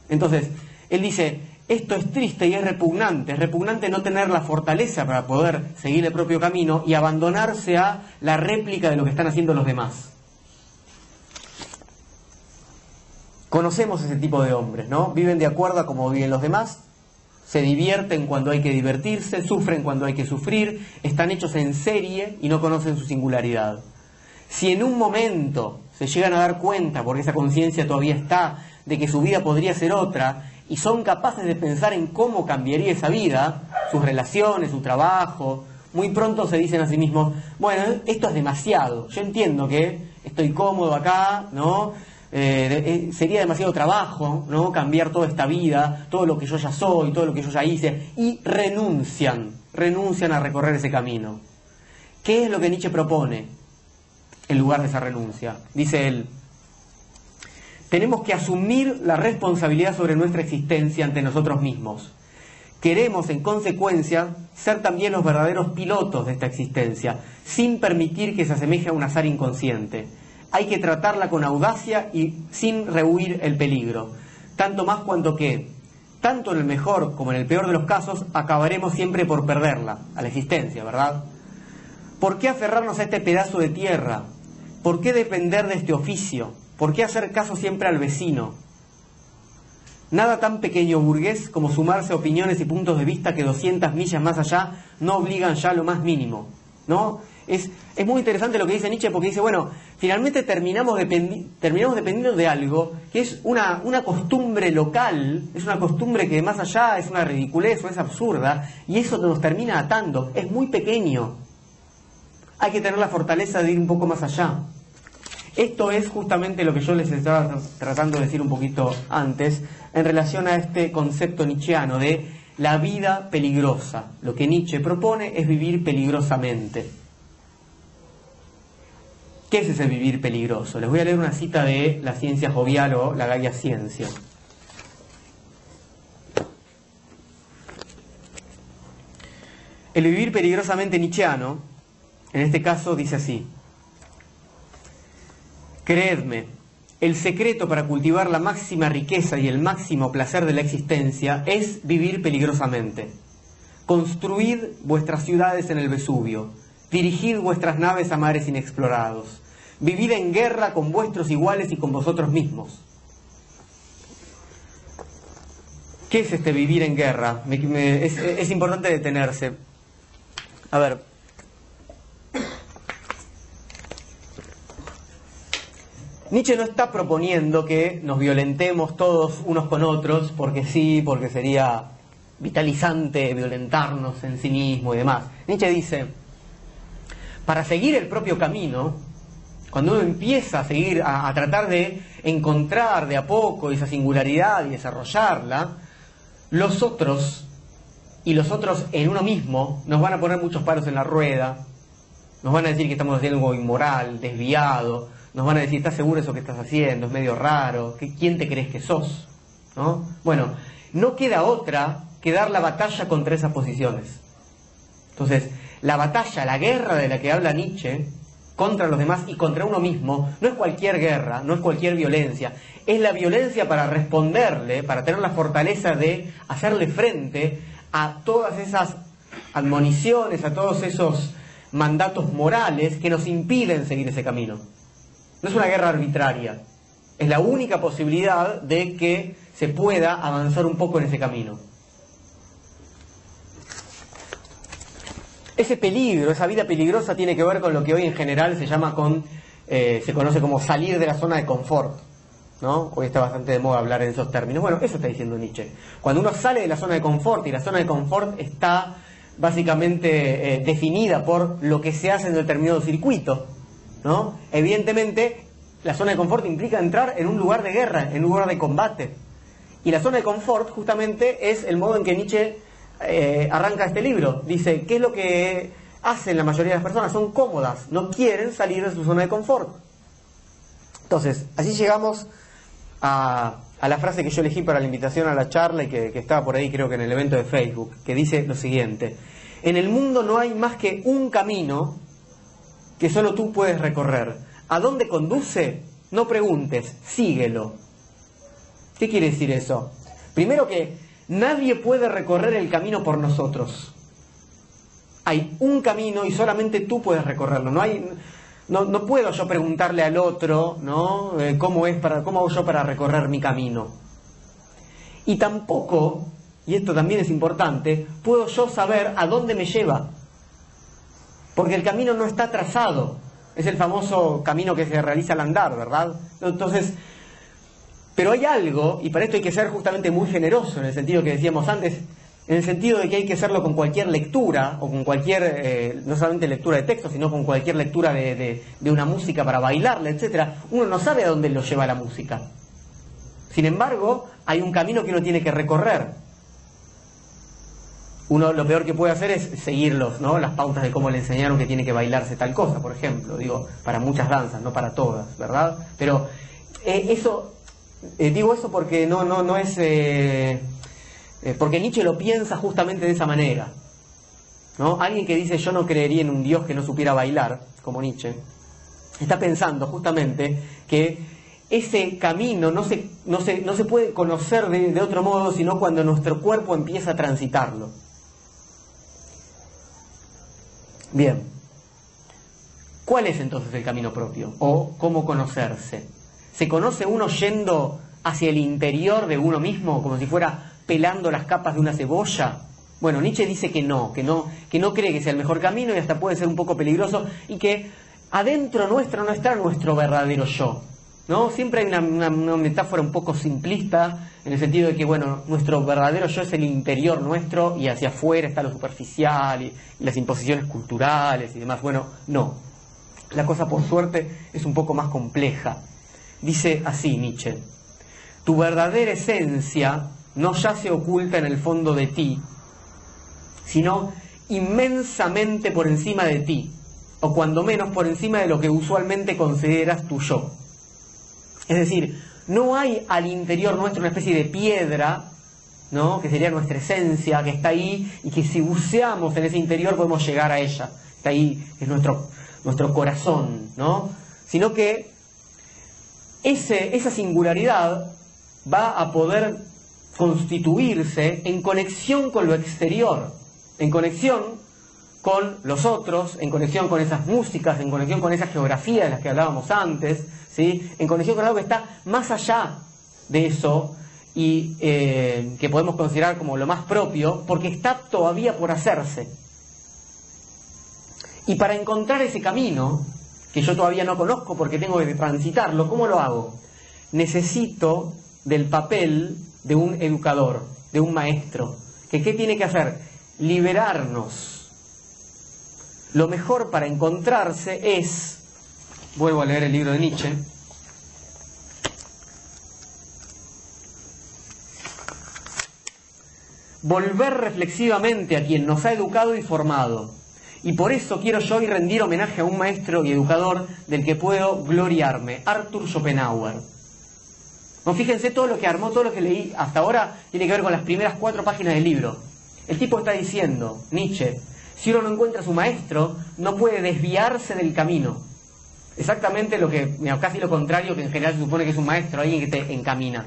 Entonces, él dice: esto es triste y es repugnante no tener la fortaleza para poder seguir el propio camino y abandonarse a la réplica de lo que están haciendo los demás. Conocemos ese tipo de hombres, ¿no? Viven de acuerdo a cómo viven los demás, se divierten cuando hay que divertirse, sufren cuando hay que sufrir, están hechos en serie y no conocen su singularidad. Si en un momento se llegan a dar cuenta, porque esa conciencia todavía está, de que su vida podría ser otra, y son capaces de pensar en cómo cambiaría esa vida, sus relaciones, su trabajo, muy pronto se dicen a sí mismos: bueno, esto es demasiado, yo entiendo que estoy cómodo acá, ¿no? Sería demasiado trabajo, ¿no? Cambiar toda esta vida, todo lo que yo ya soy, todo lo que yo ya hice, y renuncian a recorrer ese camino. ¿Qué es lo que Nietzsche propone en lugar de esa renuncia? Dice él: tenemos que asumir la responsabilidad sobre nuestra existencia ante nosotros mismos. Queremos, en consecuencia, ser también los verdaderos pilotos de esta existencia, sin permitir que se asemeje a un azar inconsciente. Hay que tratarla con audacia y sin rehuir el peligro, tanto más cuanto que, tanto en el mejor como en el peor de los casos, acabaremos siempre por perderla, a la existencia, ¿verdad? ¿Por qué aferrarnos a este pedazo de tierra? ¿Por qué depender de este oficio? ¿Por qué hacer caso siempre al vecino? Nada tan pequeño burgués como sumarse a opiniones y puntos de vista que 200 millas más allá no obligan ya a lo más mínimo, ¿no? es muy interesante lo que dice Nietzsche, porque dice, bueno, finalmente terminamos dependiendo de algo que es una costumbre local, es una costumbre que más allá es una ridiculez o es absurda, y eso nos termina atando, es muy pequeño. Hay que tener la fortaleza de ir un poco más allá. Esto es justamente lo que yo les estaba tratando de decir un poquito antes, en relación a este concepto nietzscheano de la vida peligrosa. Lo que Nietzsche propone es vivir peligrosamente. ¿Qué es ese vivir peligroso? Les voy a leer una cita de La ciencia jovial o La Gaia Ciencia. El vivir peligrosamente nietzscheano, en este caso, dice así: creedme, el secreto para cultivar la máxima riqueza y el máximo placer de la existencia es vivir peligrosamente. Construid vuestras ciudades en el Vesubio, dirigid vuestras naves a mares inexplorados, vivid en guerra con vuestros iguales y con vosotros mismos. ¿Qué es este vivir en guerra? Es importante detenerse. A ver, Nietzsche no está proponiendo que nos violentemos todos unos con otros, porque sí, porque sería vitalizante violentarnos en sí mismo y demás. Nietzsche dice, para seguir el propio camino, cuando uno empieza a seguir, a tratar de encontrar de a poco esa singularidad y desarrollarla, los otros, y los otros en uno mismo, nos van a poner muchos palos en la rueda, nos van a decir que estamos haciendo algo inmoral, desviado, nos van a decir, ¿estás seguro de eso que estás haciendo? Es medio raro, ¿quién te crees que sos? ¿No? Bueno, no queda otra que dar la batalla contra esas posiciones. Entonces, la batalla, la guerra de la que habla Nietzsche, contra los demás y contra uno mismo, no es cualquier guerra, no es cualquier violencia, es la violencia para responderle, para tener la fortaleza de hacerle frente a todas esas admoniciones, a todos esos mandatos morales que nos impiden seguir ese camino. No es una guerra arbitraria, es la única posibilidad de que se pueda avanzar un poco en ese camino. Ese peligro, esa vida peligrosa tiene que ver con lo que hoy en general se conoce como salir de la zona de confort, ¿no? Hoy está bastante de moda hablar en esos términos. Bueno, eso está diciendo Nietzsche. Cuando uno sale de la zona de confort, y la zona de confort está básicamente definida por lo que se hace en determinado circuito, ¿no? Evidentemente, la zona de confort implica entrar en un lugar de guerra, en un lugar de combate. Y la zona de confort justamente es el modo en que Nietzsche arranca este libro. Dice, ¿qué es lo que hacen la mayoría de las personas? Son cómodas, no quieren salir de su zona de confort. Entonces, así llegamos a la frase que yo elegí para la invitación a la charla y que estaba por ahí, creo que en el evento de Facebook, que dice lo siguiente: en el mundo no hay más que un camino que solo tú puedes recorrer. ¿A dónde conduce? No preguntes, síguelo. ¿Qué quiere decir eso? Primero, que nadie puede recorrer el camino por nosotros. Hay un camino y solamente tú puedes recorrerlo. No puedo yo preguntarle al otro, ¿no? ¿Cómo hago yo para recorrer mi camino? Y tampoco, y esto también es importante, puedo yo saber a dónde me lleva. Porque el camino no está trazado. Es el famoso camino que se realiza al andar, ¿verdad? Entonces, pero hay algo, y para esto hay que ser justamente muy generoso, en el sentido que decíamos antes, en el sentido de que hay que hacerlo con cualquier lectura, o con cualquier, no solamente lectura de texto, sino con cualquier lectura de una música para bailarla, etcétera. Uno no sabe a dónde lo lleva la música. Sin embargo, hay un camino que uno tiene que recorrer. Uno lo peor que puede hacer es seguirlos, ¿no? Las pautas de cómo le enseñaron que tiene que bailarse tal cosa, por ejemplo. Digo, para muchas danzas, no para todas, ¿verdad? Pero digo eso porque no es... porque Nietzsche lo piensa justamente de esa manera, ¿no? Alguien que dice yo no creería en un Dios que no supiera bailar, como Nietzsche, está pensando justamente que ese camino no se puede conocer de otro modo sino cuando nuestro cuerpo empieza a transitarlo. Bien, ¿cuál es entonces el camino propio? ¿O cómo conocerse? ¿Se conoce uno yendo hacia el interior de uno mismo, como si fuera pelando las capas de una cebolla? Bueno, Nietzsche dice que no cree que sea el mejor camino y hasta puede ser un poco peligroso, y que adentro nuestro no está nuestro verdadero yo, ¿no? Siempre hay una metáfora un poco simplista, en el sentido de que, bueno, nuestro verdadero yo es el interior nuestro y hacia afuera está lo superficial y las imposiciones culturales y demás. Bueno, no. La cosa, por suerte, es un poco más compleja. Dice así Nietzsche: tu verdadera esencia no yace oculta en el fondo de ti, sino inmensamente por encima de ti, o cuando menos por encima de lo que usualmente consideras tu yo. Es decir, no hay al interior nuestro una especie de piedra, ¿no?, que sería nuestra esencia, que está ahí, y que si buceamos en ese interior podemos llegar a ella. Está ahí, es nuestro corazón, ¿no? Sino que esa singularidad va a poder constituirse en conexión con lo exterior, en conexión con los otros, en conexión con esas músicas, en conexión con esa geografía de las que hablábamos antes, ¿sí?, en conexión con algo que está más allá de eso y que podemos considerar como lo más propio, porque está todavía por hacerse. Y para encontrar ese camino, que yo todavía no conozco porque tengo que transitarlo, ¿cómo lo hago? Necesito del papel de un educador, de un maestro. ¿Qué tiene que hacer? Liberarnos. Lo mejor para encontrarse es, vuelvo a leer el libro de Nietzsche, volver reflexivamente a quien nos ha educado y formado. Y por eso quiero yo hoy rendir homenaje a un maestro y educador del que puedo gloriarme, Arthur Schopenhauer. No, fíjense, todo lo que armó, todo lo que leí hasta ahora tiene que ver con las primeras 4 páginas del libro. El tipo está diciendo, Nietzsche, si uno no encuentra a su maestro, no puede desviarse del camino. Exactamente lo que, casi lo contrario que en general se supone que es un maestro, alguien que te encamina.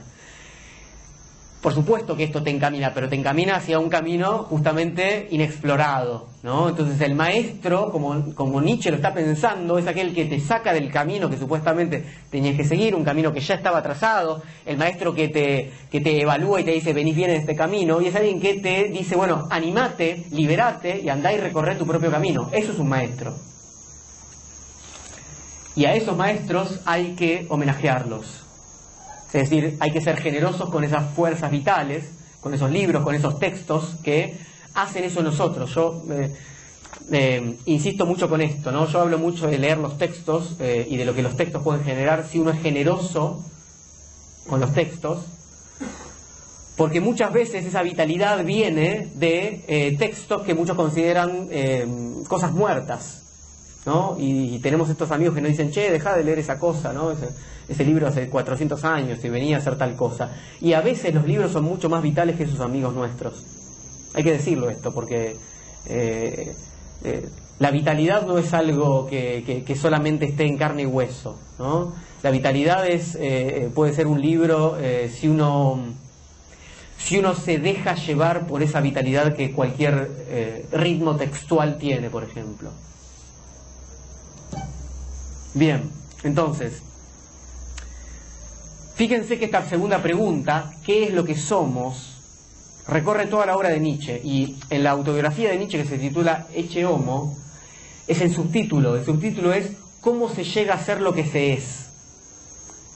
Por supuesto que esto te encamina, pero te encamina hacia un camino justamente inexplorado, ¿no? Entonces el maestro, como Nietzsche lo está pensando, es aquel que te saca del camino que supuestamente tenías que seguir, un camino que ya estaba trazado, el maestro que te evalúa y te dice, venís bien en este camino, y es alguien que te dice, bueno, animate, liberate y andá y recorre tu propio camino. Eso es un maestro. Y a esos maestros hay que homenajearlos. Es decir, hay que ser generosos con esas fuerzas vitales, con esos libros, con esos textos que hacen eso en nosotros. Yo insisto mucho con esto, ¿no? Yo hablo mucho de leer los textos y de lo que los textos pueden generar si uno es generoso con los textos, porque muchas veces esa vitalidad viene de textos que muchos consideran cosas muertas, ¿no? Y tenemos estos amigos que nos dicen, che, dejá de leer esa cosa, ¿no? Ese libro hace 400 años y venía a hacer tal cosa. Y a veces los libros son mucho más vitales que sus amigos nuestros. Hay que decirlo esto, porque la vitalidad no es algo que solamente esté en carne y hueso, ¿no? La vitalidad puede ser un libro si uno se deja llevar por esa vitalidad que cualquier ritmo textual tiene, por ejemplo. Bien, entonces, fíjense que esta segunda pregunta, ¿qué es lo que somos?, recorre toda la obra de Nietzsche, y en la autobiografía de Nietzsche, que se titula Ecce Homo, es el subtítulo es ¿cómo se llega a ser lo que se es?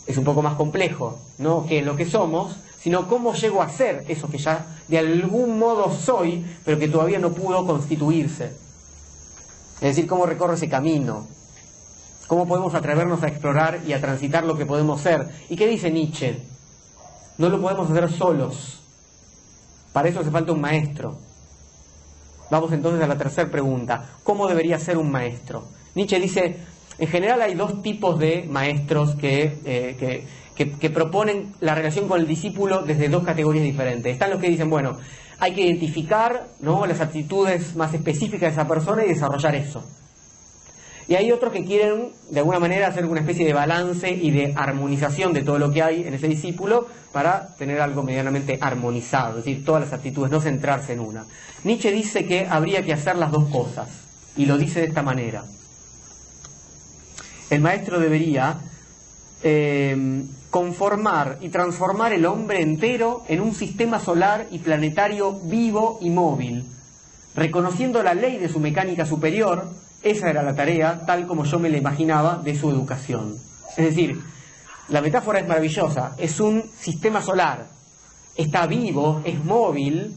Es un poco más complejo, no qué es lo que somos, sino cómo llego a ser eso que ya de algún modo soy, pero que todavía no pudo constituirse. Es decir, cómo recorro ese camino. ¿Cómo podemos atrevernos a explorar y a transitar lo que podemos ser? ¿Y qué dice Nietzsche? No lo podemos hacer solos. Para eso hace falta un maestro. Vamos entonces a la tercera pregunta. ¿Cómo debería ser un maestro? Nietzsche dice, en general hay 2 tipos de maestros que proponen la relación con el discípulo desde 2 categorías diferentes. Están los que dicen, bueno, hay que identificar, ¿no?, las actitudes más específicas de esa persona y desarrollar eso. Y hay otros que quieren, de alguna manera, hacer una especie de balance y de armonización de todo lo que hay en ese discípulo para tener algo medianamente armonizado, es decir, todas las actitudes, no centrarse en una. Nietzsche dice que habría que hacer las 2 cosas, y lo dice de esta manera. El maestro debería conformar y transformar el hombre entero en un sistema solar y planetario vivo y móvil, reconociendo la ley de su mecánica superior. Esa era la tarea, tal como yo me la imaginaba, de su educación. Es decir, la metáfora es maravillosa, es un sistema solar, está vivo, es móvil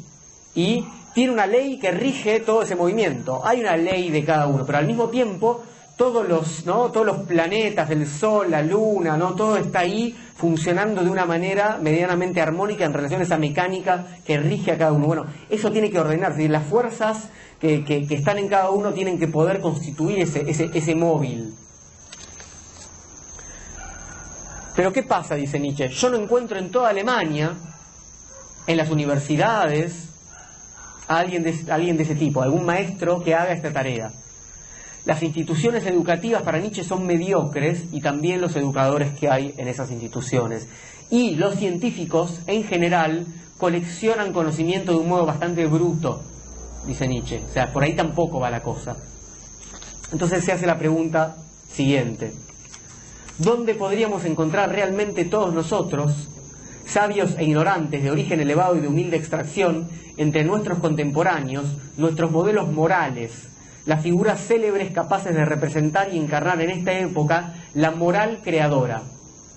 y tiene una ley que rige todo ese movimiento. Hay una ley de cada uno, pero al mismo tiempo todos los planetas, el Sol, la Luna, ¿no? Todo está ahí funcionando de una manera medianamente armónica en relación a esa mecánica que rige a cada uno. Bueno, eso tiene que ordenarse, las fuerzas que están en cada uno tienen que poder constituir ese móvil. Pero ¿qué pasa?, dice Nietzsche. Yo no encuentro en toda Alemania, en las universidades, a alguien de ese tipo, algún maestro que haga esta tarea. Las instituciones educativas para Nietzsche son mediocres y también los educadores que hay en esas instituciones. Y los científicos, en general, coleccionan conocimiento de un modo bastante bruto, dice Nietzsche. O sea, por ahí tampoco va la cosa. Entonces se hace la pregunta siguiente. ¿Dónde podríamos encontrar realmente todos nosotros, sabios e ignorantes de origen elevado y de humilde extracción, entre nuestros contemporáneos, nuestros modelos morales, las figuras célebres capaces de representar y encarnar en esta época la moral creadora?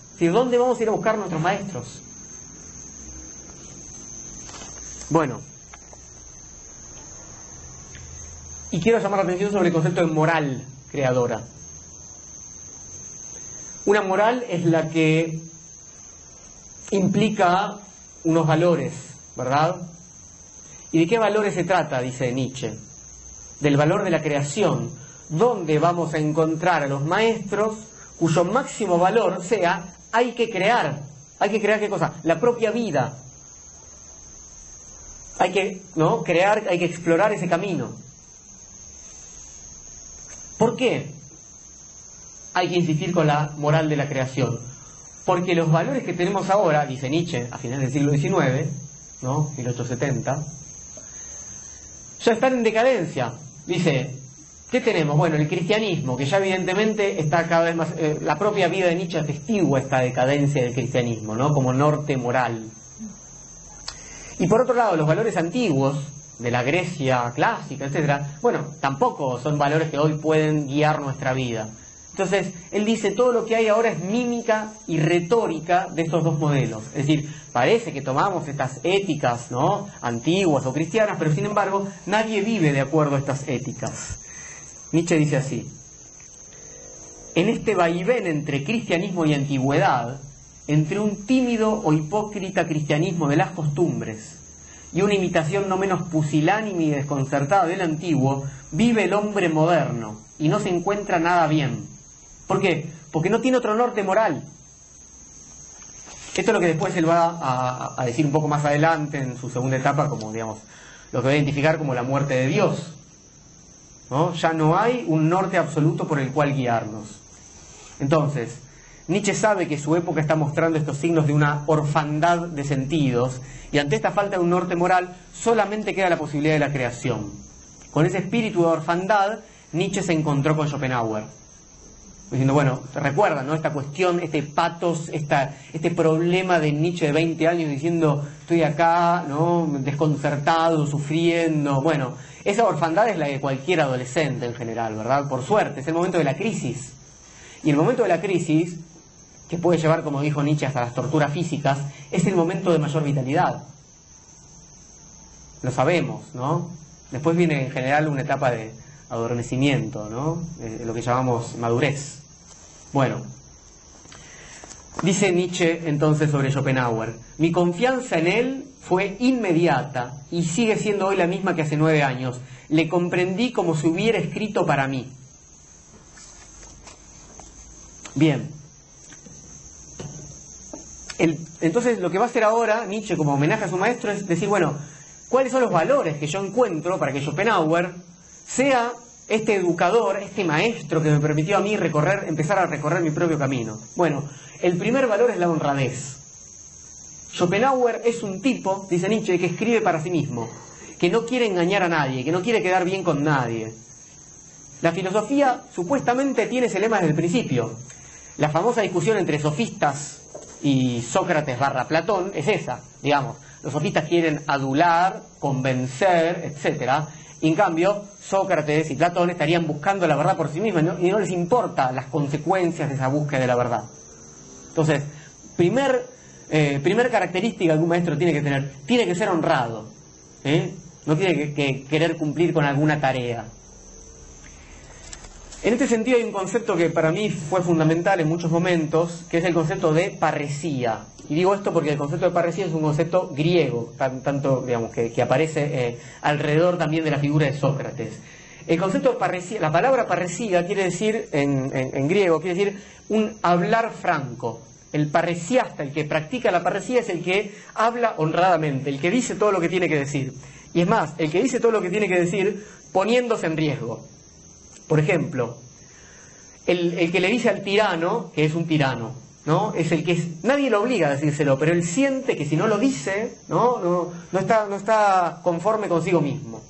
Es decir, ¿dónde vamos a ir a buscar nuestros maestros? Bueno, y quiero llamar la atención sobre el concepto de moral creadora. Una moral es la que implica unos valores, ¿verdad? ¿Y de qué valores se trata?, dice Nietzsche. Del valor de la creación, donde vamos a encontrar a los maestros cuyo máximo valor sea hay que crear. ¿Hay que crear qué cosa? La propia vida. Hay que, ¿no?, crear, hay que explorar ese camino. ¿Por qué hay que insistir con la moral de la creación? Porque los valores que tenemos ahora, dice Nietzsche, a finales del siglo XIX, ¿no?, 1870, ya están en decadencia. Dice, ¿qué tenemos? Bueno, el cristianismo, que ya evidentemente está cada vez más... la propia vida de Nietzsche atestigua esta decadencia del cristianismo, ¿no?, como norte moral. Y por otro lado, los valores antiguos, de la Grecia clásica, etcétera, bueno, tampoco son valores que hoy pueden guiar nuestra vida. Entonces, él dice, todo lo que hay ahora es mímica y retórica de estos dos modelos. Es decir, parece que tomamos estas éticas, ¿no?, antiguas o cristianas, pero sin embargo, nadie vive de acuerdo a estas éticas. Nietzsche dice así: en este vaivén entre cristianismo y antigüedad, entre un tímido o hipócrita cristianismo de las costumbres y una imitación no menos pusilánime y desconcertada del antiguo, vive el hombre moderno y no se encuentra nada bien. ¿Por qué? Porque no tiene otro norte moral. Esto es lo que después él va a decir un poco más adelante en su segunda etapa, como, digamos, lo que va a identificar como la muerte de Dios, ¿no? Ya no hay un norte absoluto por el cual guiarnos. Entonces, Nietzsche sabe que su época está mostrando estos signos de una orfandad de sentidos, y ante esta falta de un norte moral solamente queda la posibilidad de la creación. Con ese espíritu de orfandad, Nietzsche se encontró con Schopenhauer, diciendo, bueno, ¿te recuerdan, no?, esta cuestión, este patos, este problema de Nietzsche de 20 años diciendo, estoy acá, ¿no?, desconcertado, sufriendo. Bueno, esa orfandad es la de cualquier adolescente en general, ¿verdad? Por suerte, es el momento de la crisis. Y el momento de la crisis, que puede llevar, como dijo Nietzsche, hasta las torturas físicas, es el momento de mayor vitalidad. Lo sabemos, ¿no? Después viene en general una etapa de adormecimiento, ¿no?, lo que llamamos madurez. Bueno, dice Nietzsche entonces sobre Schopenhauer: mi confianza en él fue inmediata y sigue siendo hoy la misma que hace 9 años. Le comprendí como si hubiera escrito para mí. Bien. Entonces lo que va a hacer ahora Nietzsche como homenaje a su maestro es decir, bueno, ¿cuáles son los valores que yo encuentro para que Schopenhauer sea este educador, este maestro que me permitió a mí empezar a recorrer mi propio camino? Bueno, el primer valor es la honradez. Schopenhauer es un tipo, dice Nietzsche, que escribe para sí mismo, que no quiere engañar a nadie, que no quiere quedar bien con nadie. La filosofía supuestamente tiene ese lema desde el principio. La famosa discusión entre sofistas y Sócrates / Platón es esa, digamos. Los sofistas quieren adular, convencer, etcétera. Y en cambio, Sócrates y Platón estarían buscando la verdad por sí mismos y no les importa las consecuencias de esa búsqueda de la verdad. Entonces, primer característica que un maestro tiene que tener, tiene que ser honrado, no tiene que querer cumplir con alguna tarea. En este sentido hay un concepto que para mí fue fundamental en muchos momentos, que es el concepto de parresía. Y digo esto porque el concepto de parresía es un concepto griego, tanto digamos que aparece alrededor también de la figura de Sócrates. El concepto de parresía, la palabra parresía quiere decir, en griego, quiere decir un hablar franco. El parresiasta, el que practica la parresía, es el que habla honradamente, el que dice todo lo que tiene que decir. Y es más, el que dice todo lo que tiene que decir poniéndose en riesgo. Por ejemplo, el que le dice al tirano que es un tirano, ¿no? Es el que nadie lo obliga a decírselo, pero él siente que si no lo dice, no está conforme consigo mismo.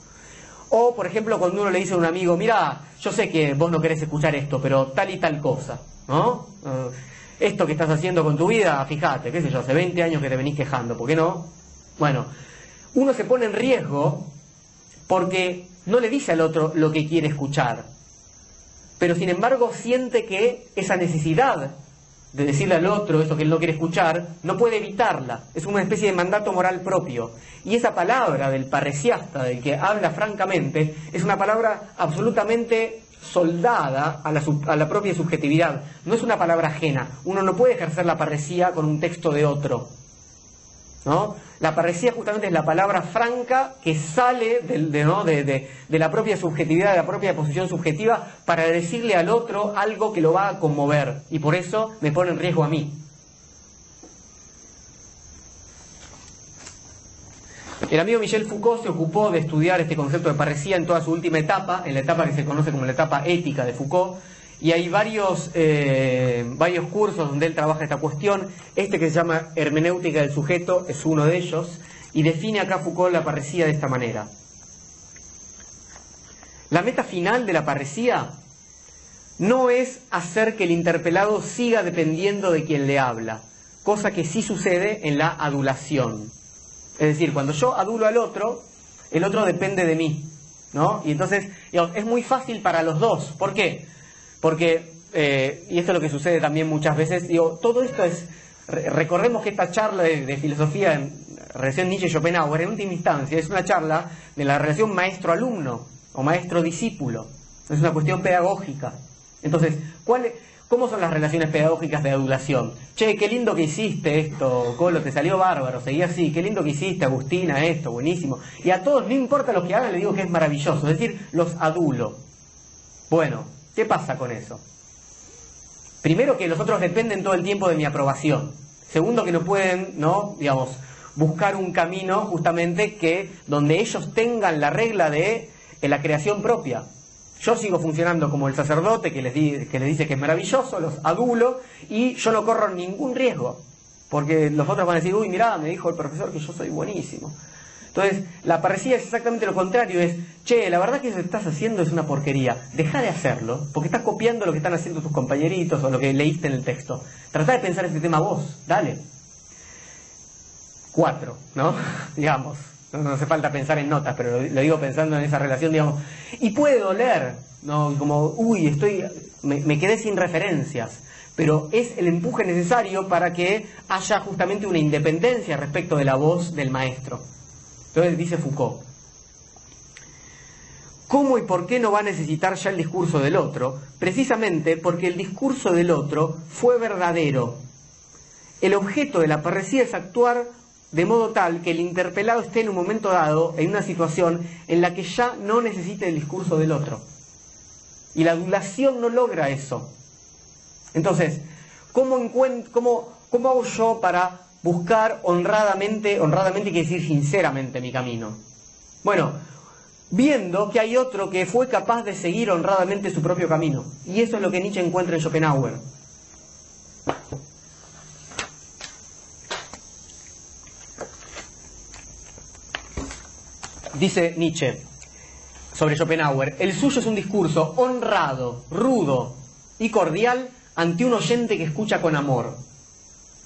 O, por ejemplo, cuando uno le dice a un amigo, mira, yo sé que vos no querés escuchar esto, pero tal y tal cosa, ¿no? Esto que estás haciendo con tu vida, fíjate, qué sé yo, hace 20 años que te venís quejando, ¿por qué no? Bueno, uno se pone en riesgo porque no le dice al otro lo que quiere escuchar, pero sin embargo siente que esa necesidad de decirle al otro eso que él no quiere escuchar, no puede evitarla, es una especie de mandato moral propio. Y esa palabra del parresiasta, del que habla francamente, es una palabra absolutamente soldada a la propia subjetividad, no es una palabra ajena. Uno no puede ejercer la parresía con un texto de otro, ¿no? La parresía justamente es la palabra franca que sale de la propia subjetividad, de la propia posición subjetiva, para decirle al otro algo que lo va a conmover, y por eso me pone en riesgo a mí. El amigo Michel Foucault se ocupó de estudiar este concepto de parresía en toda su última etapa, en la etapa que se conoce como la etapa ética de Foucault, y hay varios cursos donde él trabaja esta cuestión. Este que se llama Hermenéutica del Sujeto es uno de ellos, y define acá Foucault la parresía de esta manera. La meta final de la parresía no es hacer que el interpelado siga dependiendo de quien le habla, cosa que sí sucede en la adulación. Es decir, cuando yo adulo al otro, el otro depende de mí, ¿no? Y entonces, digamos, es muy fácil para los dos. ¿Por qué? Porque, y esto es lo que sucede también muchas veces, digo, todo esto es, recordemos que esta charla de filosofía en relación Nietzsche-Schopenhauer, en última instancia, es una charla de la relación maestro-alumno o maestro-discípulo, es una cuestión pedagógica. Entonces, ¿cómo son las relaciones pedagógicas de adulación? Che, qué lindo que hiciste esto, Colo, te salió bárbaro, seguí así, qué lindo que hiciste, Agustina, esto, buenísimo. Y a todos, no importa lo que hagan, les digo que es maravilloso, es decir, los adulo. Bueno, ¿qué pasa con eso? Primero, que los otros dependen todo el tiempo de mi aprobación. Segundo, que no pueden, digamos, buscar un camino justamente donde ellos tengan la regla de la creación propia. Yo sigo funcionando como el sacerdote que les dice que es maravilloso, los adulo, y yo no corro ningún riesgo, porque los otros van a decir, uy, mirá, me dijo el profesor que yo soy buenísimo. Entonces, la parresía es exactamente lo contrario, es, che, la verdad que eso que estás haciendo es una porquería, deja de hacerlo, porque estás copiando lo que están haciendo tus compañeritos o lo que leíste en el texto. Tratá de pensar este tema vos, dale. 4, ¿no? Digamos, no hace falta pensar en notas, pero lo digo pensando en esa relación, digamos. Y puede doler, ¿no? Como, uy, me quedé sin referencias, pero es el empuje necesario para que haya justamente una independencia respecto de la voz del maestro. Entonces dice Foucault, ¿cómo y por qué no va a necesitar ya el discurso del otro? Precisamente porque el discurso del otro fue verdadero. El objeto de la parresía es actuar de modo tal que el interpelado esté en un momento dado en una situación en la que ya no necesite el discurso del otro. Y la adulación no logra eso. Entonces, ¿cómo hago yo para buscar honradamente quiere decir sinceramente mi camino? Bueno, viendo que hay otro que fue capaz de seguir honradamente su propio camino. Y eso es lo que Nietzsche encuentra en Schopenhauer. Dice Nietzsche sobre Schopenhauer, el suyo es un discurso honrado, rudo y cordial ante un oyente que escucha con amor.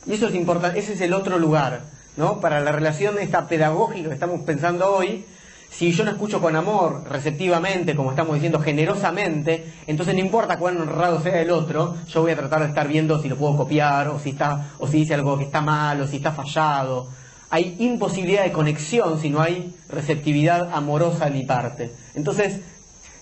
Y eso es importante, ese es el otro lugar, ¿no? Para la relación esta pedagógica que estamos pensando hoy, si yo no escucho con amor, receptivamente, como estamos diciendo, generosamente, entonces no importa cuán honrado sea el otro, yo voy a tratar de estar viendo si lo puedo copiar, o si dice algo que está mal, o si está fallado. Hay imposibilidad de conexión si no hay receptividad amorosa de mi parte. Entonces,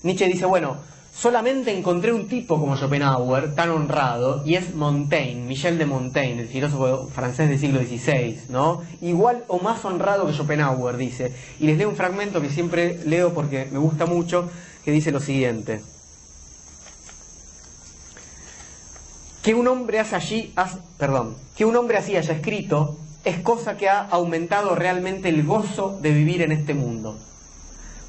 Nietzsche dice, bueno, solamente encontré un tipo como Schopenhauer, tan honrado, y es Montaigne, Michel de Montaigne, el filósofo francés del siglo XVI, ¿no? Igual o más honrado que Schopenhauer, dice. Y les leo un fragmento que siempre leo porque me gusta mucho, que dice lo siguiente. Que un hombre así haya escrito es cosa que ha aumentado realmente el gozo de vivir en este mundo.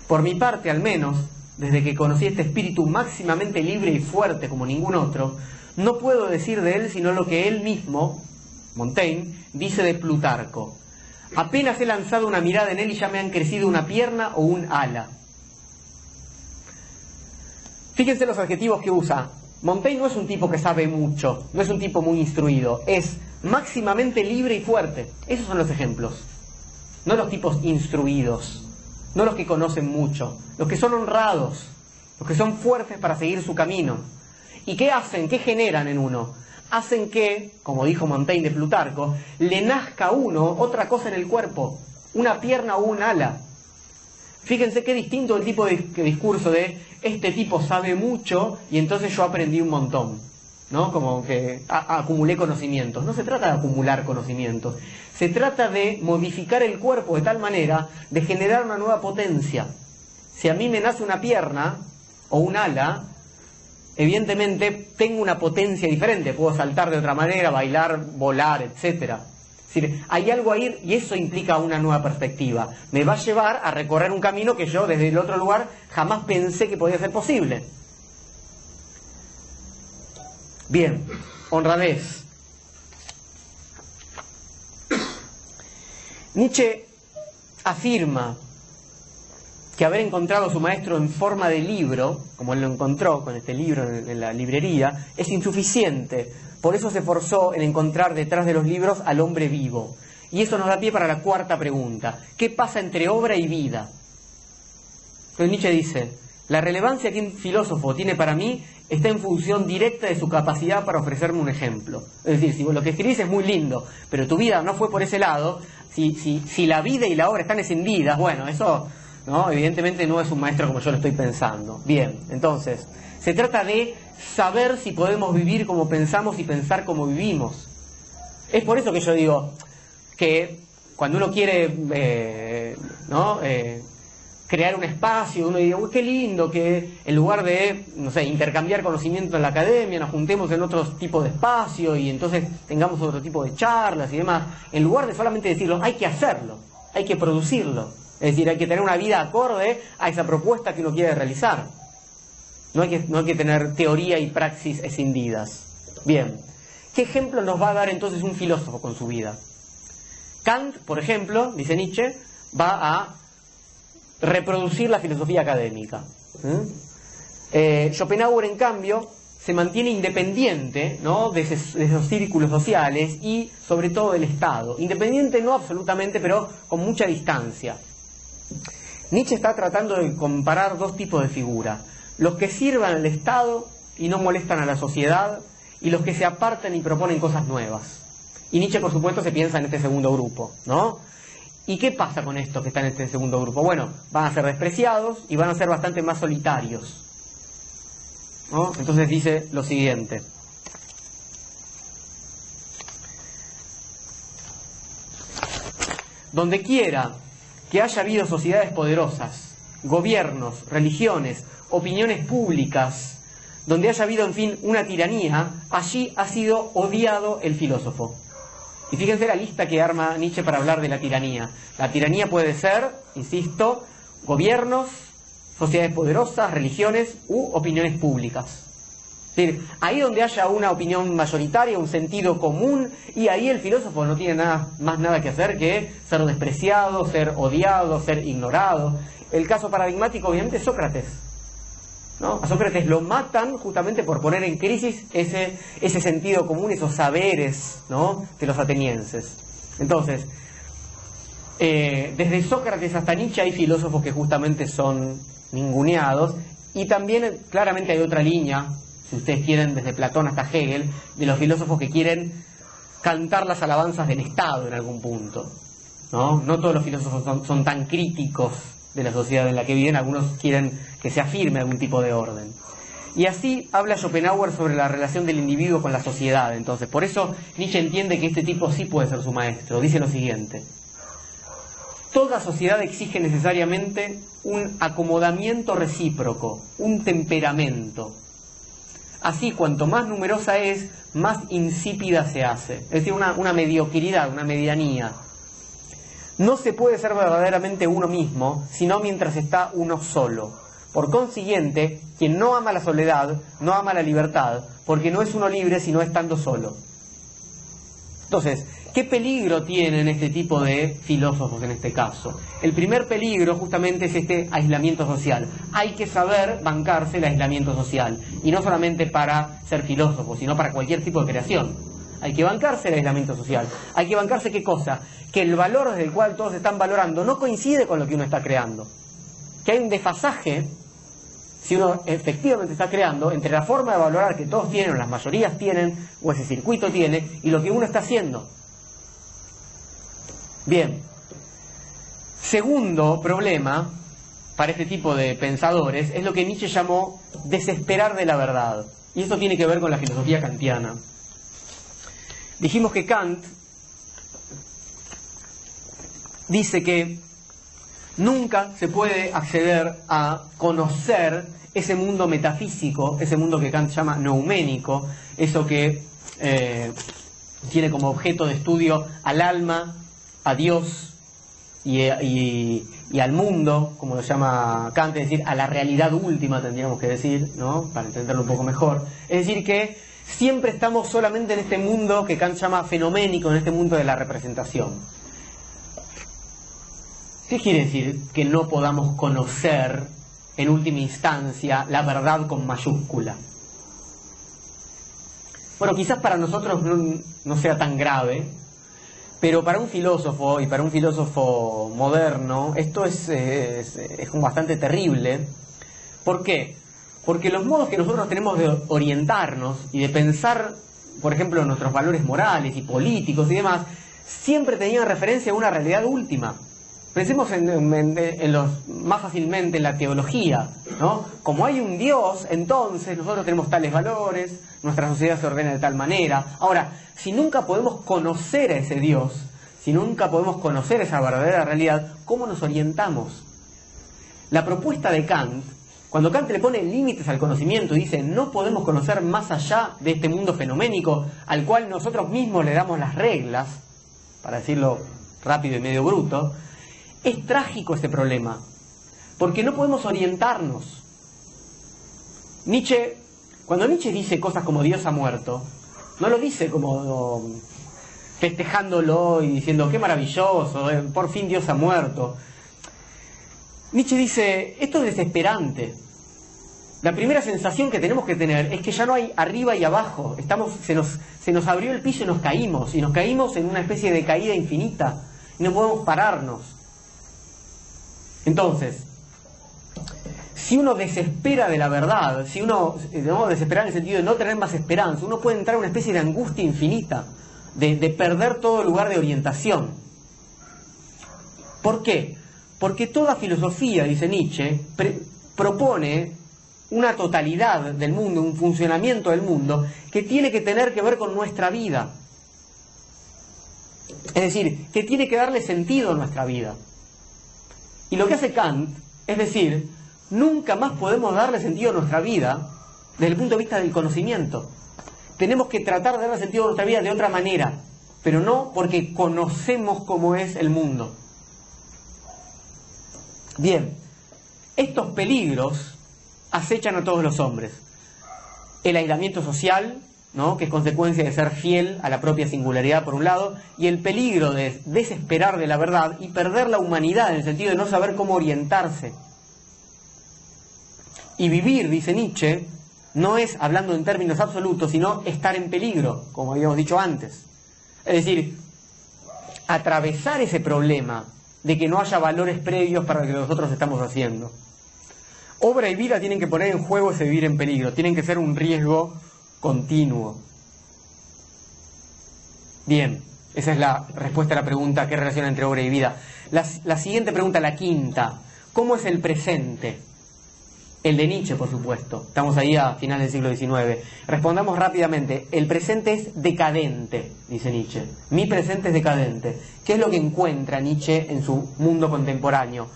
Por mi parte, al menos, desde que conocí este espíritu máximamente libre y fuerte como ningún otro, no puedo decir de él sino lo que él mismo, Montaigne, dice de Plutarco. Apenas he lanzado una mirada en él y ya me han crecido una pierna o un ala. Fíjense los adjetivos que usa. Montaigne no es un tipo que sabe mucho, no es un tipo muy instruido, es máximamente libre y fuerte. Esos son los ejemplos. No los tipos instruidos. No los que conocen mucho, los que son honrados, los que son fuertes para seguir su camino. ¿Y qué hacen? ¿Qué generan en uno? Hacen que, como dijo Montaigne de Plutarco, le nazca a uno otra cosa en el cuerpo, una pierna o un ala. Fíjense qué distinto el tipo de discurso de este tipo sabe mucho y entonces yo aprendí un montón, ¿no? Como que acumulé conocimientos. No se trata de acumular conocimientos. Se trata de modificar el cuerpo de tal manera de generar una nueva potencia. Si a mí me nace una pierna o un ala, evidentemente tengo una potencia diferente. Puedo saltar de otra manera, bailar, volar, etc. Es decir, hay algo ahí y eso implica una nueva perspectiva. Me va a llevar a recorrer un camino que yo desde el otro lugar jamás pensé que podía ser posible. Bien, honradez. Nietzsche afirma que haber encontrado a su maestro en forma de libro, como él lo encontró con este libro en la librería, es insuficiente. Por eso se esforzó en encontrar detrás de los libros al hombre vivo. Y eso nos da pie para la cuarta pregunta. ¿Qué pasa entre obra y vida? Entonces Nietzsche dice, la relevancia que un filósofo tiene para mí está en función directa de su capacidad para ofrecerme un ejemplo. Es decir, si lo que escribís es muy lindo, pero tu vida no fue por ese lado, si la vida y la obra están escindidas, bueno, eso, ¿no? Evidentemente no es un maestro como yo lo estoy pensando. Bien, entonces, se trata de saber si podemos vivir como pensamos y pensar como vivimos. Es por eso que yo digo que cuando uno quiere, crear un espacio, uno dice, uy, qué lindo que en lugar de, no sé, intercambiar conocimiento en la academia, nos juntemos en otro tipo de espacio y entonces tengamos otro tipo de charlas y demás, en lugar de solamente decirlo, hay que hacerlo, hay que producirlo. Es decir, hay que tener una vida acorde a esa propuesta que uno quiere realizar. No hay que tener teoría y praxis escindidas. Bien, ¿qué ejemplo nos va a dar entonces un filósofo con su vida? Kant, por ejemplo, dice Nietzsche, va a reproducir la filosofía académica. Schopenhauer, en cambio, se mantiene independiente, ¿no?, de esos círculos sociales y sobre todo del Estado. Independiente no absolutamente, pero con mucha distancia. Nietzsche está tratando de comparar dos tipos de figuras: los que sirvan al Estado y no molestan a la sociedad, y los que se apartan y proponen cosas nuevas. Y Nietzsche, por supuesto, se piensa en este segundo grupo, ¿no? ¿Y qué pasa con estos que están en este segundo grupo? Bueno, van a ser despreciados y van a ser bastante más solitarios, ¿no? Entonces dice lo siguiente: donde quiera que haya habido sociedades poderosas, gobiernos, religiones, opiniones públicas, donde haya habido, en fin, una tiranía, allí ha sido odiado el filósofo. Y fíjense la lista que arma Nietzsche para hablar de la tiranía. La tiranía puede ser, insisto, gobiernos, sociedades poderosas, religiones u opiniones públicas. Es decir, ahí donde haya una opinión mayoritaria, un sentido común, y ahí el filósofo no tiene más nada que hacer que ser despreciado, ser odiado, ser ignorado. El caso paradigmático, obviamente, es Sócrates. ¿no? A Sócrates lo matan justamente por poner en crisis ese sentido común, esos saberes, ¿no?, de los atenienses. Entonces, desde Sócrates hasta Nietzsche hay filósofos que justamente son ninguneados, y también claramente hay otra línea, si ustedes quieren, desde Platón hasta Hegel, de los filósofos que quieren cantar las alabanzas del Estado en algún punto, ¿no? No todos los filósofos son tan críticos de la sociedad en la que viven, algunos quieren que se afirme algún tipo de orden. Y así habla Schopenhauer sobre la relación del individuo con la sociedad. Entonces, por eso Nietzsche entiende que este tipo sí puede ser su maestro. Dice lo siguiente: toda sociedad exige necesariamente un acomodamiento recíproco, un temperamento. Así, cuanto más numerosa es, más insípida se hace. Es decir, una mediocridad, una medianía. No se puede ser verdaderamente uno mismo, sino mientras está uno solo. Por consiguiente, quien no ama la soledad, no ama la libertad, porque no es uno libre sino estando solo. Entonces, ¿qué peligro tienen este tipo de filósofos en este caso? El primer peligro justamente es este aislamiento social. Hay que saber bancarse el aislamiento social, y no solamente para ser filósofo, sino para cualquier tipo de creación. Hay que bancarse el aislamiento social. Hay que bancarse ¿qué cosa? Que el valor desde el cual todos están valorando no coincide con lo que uno está creando. Que hay un desfasaje, si uno efectivamente está creando, entre la forma de valorar que todos tienen, o las mayorías tienen, o ese circuito tiene, y lo que uno está haciendo. Bien. Segundo problema para este tipo de pensadores es lo que Nietzsche llamó desesperar de la verdad. Y esto tiene que ver con la filosofía kantiana. Dijimos que Kant dice que nunca se puede acceder a conocer ese mundo metafísico, ese mundo que Kant llama nouménico, eso que tiene como objeto de estudio al alma, a Dios y al mundo, como lo llama Kant, es decir, a la realidad última, tendríamos que decir, ¿no?, para entenderlo un poco mejor. Es decir, que siempre estamos solamente en este mundo que Kant llama fenoménico, en este mundo de la representación. ¿Qué quiere decir que no podamos conocer en última instancia la verdad con mayúscula? Bueno, quizás para nosotros no sea tan grave, pero para un filósofo, y para un filósofo moderno, esto es bastante terrible. ¿Por qué? Porque los modos que nosotros tenemos de orientarnos y de pensar, por ejemplo, nuestros valores morales y políticos y demás, siempre tenían referencia a una realidad última. Pensemos más fácilmente en la teología, ¿no? Como hay un Dios, entonces nosotros tenemos tales valores, nuestra sociedad se ordena de tal manera. Ahora, si nunca podemos conocer a ese Dios, si nunca podemos conocer esa verdadera realidad, ¿cómo nos orientamos? La propuesta de Kant, cuando Kant le pone límites al conocimiento y dice no podemos conocer más allá de este mundo fenoménico al cual nosotros mismos le damos las reglas, para decirlo rápido y medio bruto, es trágico este problema, porque no podemos orientarnos. Cuando Nietzsche dice cosas como Dios ha muerto, no lo dice como festejándolo y diciendo qué maravilloso, por fin Dios ha muerto. Nietzsche dice, esto es desesperante. La primera sensación que tenemos que tener es que ya no hay arriba y abajo. Se nos abrió el piso y nos caímos en una especie de caída infinita, y no podemos pararnos. Entonces, si uno desespera de la verdad, si uno desespera en el sentido de no tener más esperanza, uno puede entrar en una especie de angustia infinita, de perder todo lugar de orientación. ¿Por qué? Porque toda filosofía, dice Nietzsche, propone una totalidad del mundo, un funcionamiento del mundo que tiene que tener que ver con nuestra vida. Es decir, que tiene que darle sentido a nuestra vida. Y lo que hace Kant es decir, nunca más podemos darle sentido a nuestra vida desde el punto de vista del conocimiento. Tenemos que tratar de darle sentido a nuestra vida de otra manera, pero no porque conocemos cómo es el mundo. Bien, estos peligros acechan a todos los hombres. El aislamiento social, ¿no?, que es consecuencia de ser fiel a la propia singularidad por un lado, y el peligro de desesperar de la verdad y perder la humanidad en el sentido de no saber cómo orientarse. Y vivir, dice Nietzsche, no es, hablando en términos absolutos, sino estar en peligro, como habíamos dicho antes. Es decir, atravesar ese problema de que no haya valores previos para lo que nosotros estamos haciendo. Obra y vida tienen que poner en juego ese vivir en peligro, tienen que ser un riesgo continuo. Bien, esa es la respuesta a la pregunta, ¿qué relación entre obra y vida? La siguiente pregunta, la quinta, ¿cómo es el presente? El de Nietzsche, por supuesto. Estamos ahí a finales del siglo XIX. Respondamos rápidamente. El presente es decadente, dice Nietzsche. Mi presente es decadente. ¿Qué es lo que encuentra Nietzsche en su mundo contemporáneo?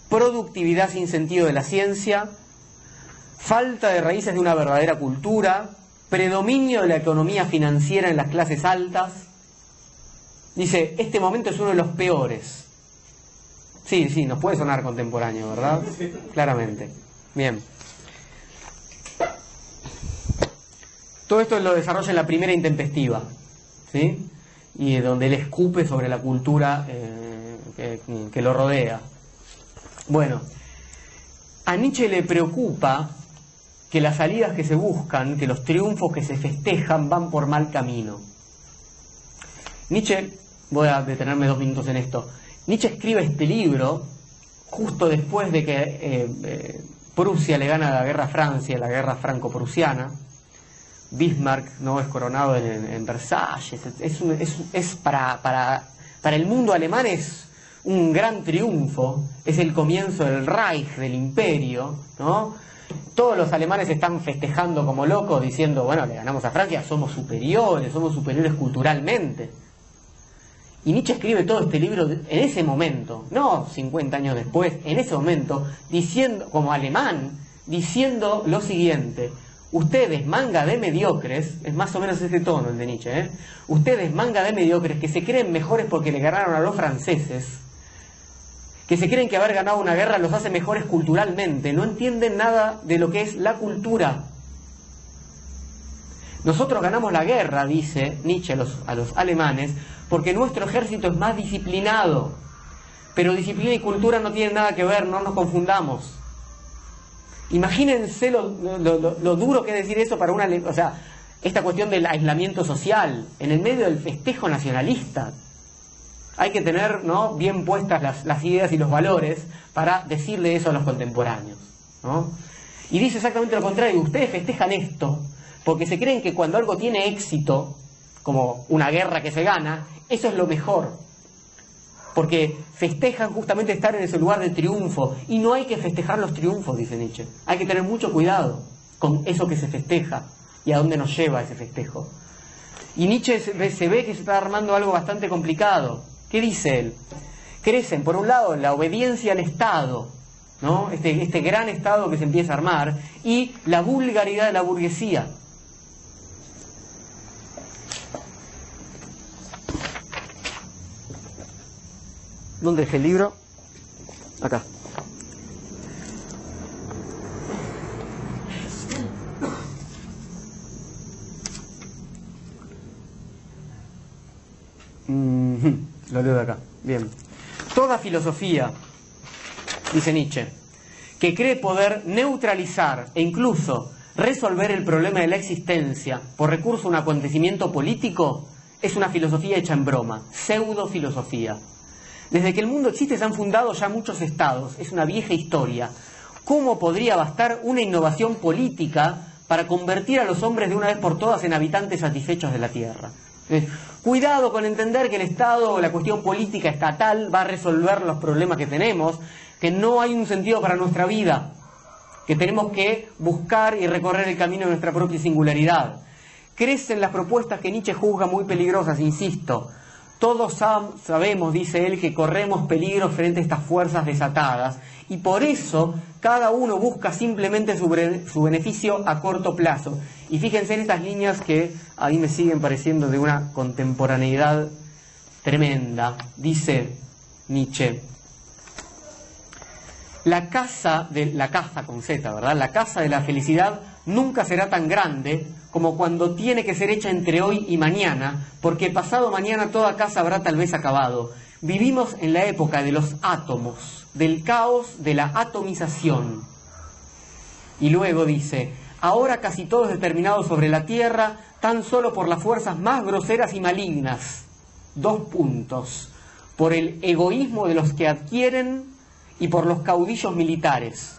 Productividad sin sentido de la ciencia, falta de raíces de una verdadera cultura, predominio de la economía financiera en las clases altas. Dice, este momento es uno de los peores. Sí, nos puede sonar contemporáneo, ¿verdad? Claramente. Bien. Todo esto lo desarrolla en la primera intempestiva, ¿sí? Y donde él escupe sobre la cultura que lo rodea. Bueno, a Nietzsche le preocupa que las salidas que se buscan, que los triunfos que se festejan van por mal camino. Nietzsche, voy a detenerme 2 minutos en esto, Nietzsche escribe este libro justo después de que Prusia le gana la guerra a Francia, la guerra franco-prusiana. Bismarck no es coronado en Versalles. Es para el mundo alemán es un gran triunfo, es el comienzo del Reich, del imperio, ¿no? Todos los alemanes están festejando como locos, diciendo, bueno, le ganamos a Francia, somos superiores culturalmente. Y Nietzsche escribe todo este libro en ese momento, no 50 años después, en ese momento, diciendo, como alemán, diciendo lo siguiente: ustedes, manga de mediocres, es más o menos ese tono el de Nietzsche, ¿eh? Ustedes, manga de mediocres, que se creen mejores porque le ganaron a los franceses, que se creen que haber ganado una guerra los hace mejores culturalmente, no entienden nada de lo que es la cultura. Nosotros ganamos la guerra, dice Nietzsche a los alemanes, porque nuestro ejército es más disciplinado. Pero disciplina y cultura no tienen nada que ver, no nos confundamos. Imagínense lo duro que es decir eso para una... O sea, esta cuestión del aislamiento social, en el medio del festejo nacionalista. Hay que tener, ¿no?, bien puestas las ideas y los valores para decirle eso a los contemporáneos, ¿no? Y dice exactamente lo contrario: ustedes festejan esto porque se creen que cuando algo tiene éxito, como una guerra que se gana, eso es lo mejor. Porque festejan justamente estar en ese lugar de triunfo. Y no hay que festejar los triunfos, dice Nietzsche. Hay que tener mucho cuidado con eso que se festeja y a dónde nos lleva ese festejo. Y Nietzsche se ve que se está armando algo bastante complicado. ¿Qué dice él? Crecen, por un lado, la obediencia al Estado, ¿no? Este gran Estado que se empieza a armar, y la vulgaridad de la burguesía. ¿Dónde es el libro? Acá. Lo leo de acá. Bien. Toda filosofía, dice Nietzsche, que cree poder neutralizar e incluso resolver el problema de la existencia por recurso a un acontecimiento político, es una filosofía hecha en broma, pseudo-filosofía. Desde que el mundo existe se han fundado ya muchos estados, es una vieja historia. ¿Cómo podría bastar una innovación política para convertir a los hombres de una vez por todas en habitantes satisfechos de la tierra? Cuidado con entender que el Estado o la cuestión política estatal va a resolver los problemas que tenemos, que no hay un sentido para nuestra vida, que tenemos que buscar y recorrer el camino de nuestra propia singularidad. Crecen las propuestas que Nietzsche juzga muy peligrosas, insisto. Todos sabemos, dice él, que corremos peligros frente a estas fuerzas desatadas, y por eso cada uno busca simplemente su beneficio a corto plazo. Y fíjense en estas líneas que a mí me siguen pareciendo de una contemporaneidad tremenda. Dice Nietzsche: la caza con Z, ¿verdad? La caza de la felicidad nunca será tan grande como cuando tiene que ser hecha entre hoy y mañana, porque pasado mañana toda caza habrá tal vez acabado. Vivimos en la época de los átomos, del caos, de la atomización. Y luego dice, ahora casi todo es determinado sobre la tierra tan solo por las fuerzas más groseras y malignas. 2 puntos. Por el egoísmo de los que adquieren y por los caudillos militares.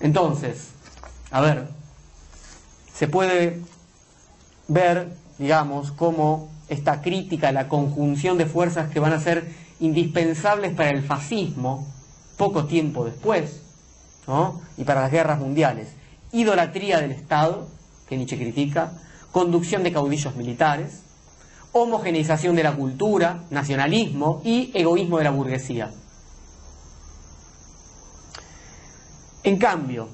Entonces, a ver, se puede ver, digamos, cómo esta crítica a la conjunción de fuerzas que van a ser indispensables para el fascismo poco tiempo después, ¿no? Y para las guerras mundiales. Idolatría del Estado, que Nietzsche critica, conducción de caudillos militares, homogeneización de la cultura, nacionalismo y egoísmo de la burguesía. En cambio,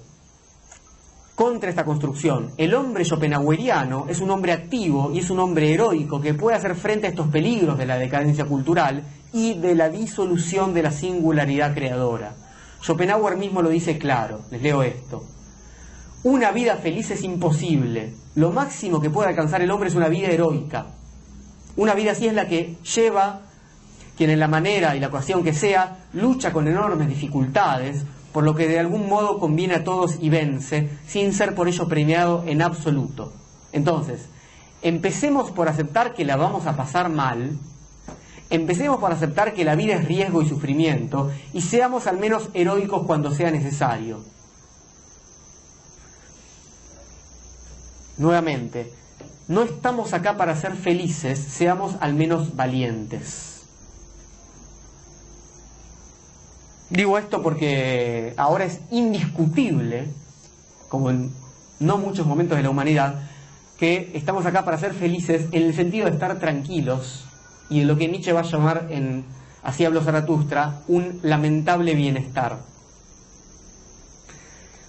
contra esta construcción, el hombre schopenhaueriano es un hombre activo y es un hombre heroico que puede hacer frente a estos peligros de la decadencia cultural y de la disolución de la singularidad creadora. Schopenhauer mismo lo dice claro, les leo esto. Una vida feliz es imposible. Lo máximo que puede alcanzar el hombre es una vida heroica. Una vida así es la que lleva quien en la manera y la ocasión que sea lucha con enormes dificultades, por lo que de algún modo conviene a todos y vence, sin ser por ello premiado en absoluto. Entonces, empecemos por aceptar que la vamos a pasar mal, empecemos por aceptar que la vida es riesgo y sufrimiento, y seamos al menos heroicos cuando sea necesario. Nuevamente, no estamos acá para ser felices, seamos al menos valientes. Digo esto porque ahora es indiscutible, como en no muchos momentos de la humanidad, que estamos acá para ser felices en el sentido de estar tranquilos y de lo que Nietzsche va a llamar en Así habló Zaratustra, un lamentable bienestar.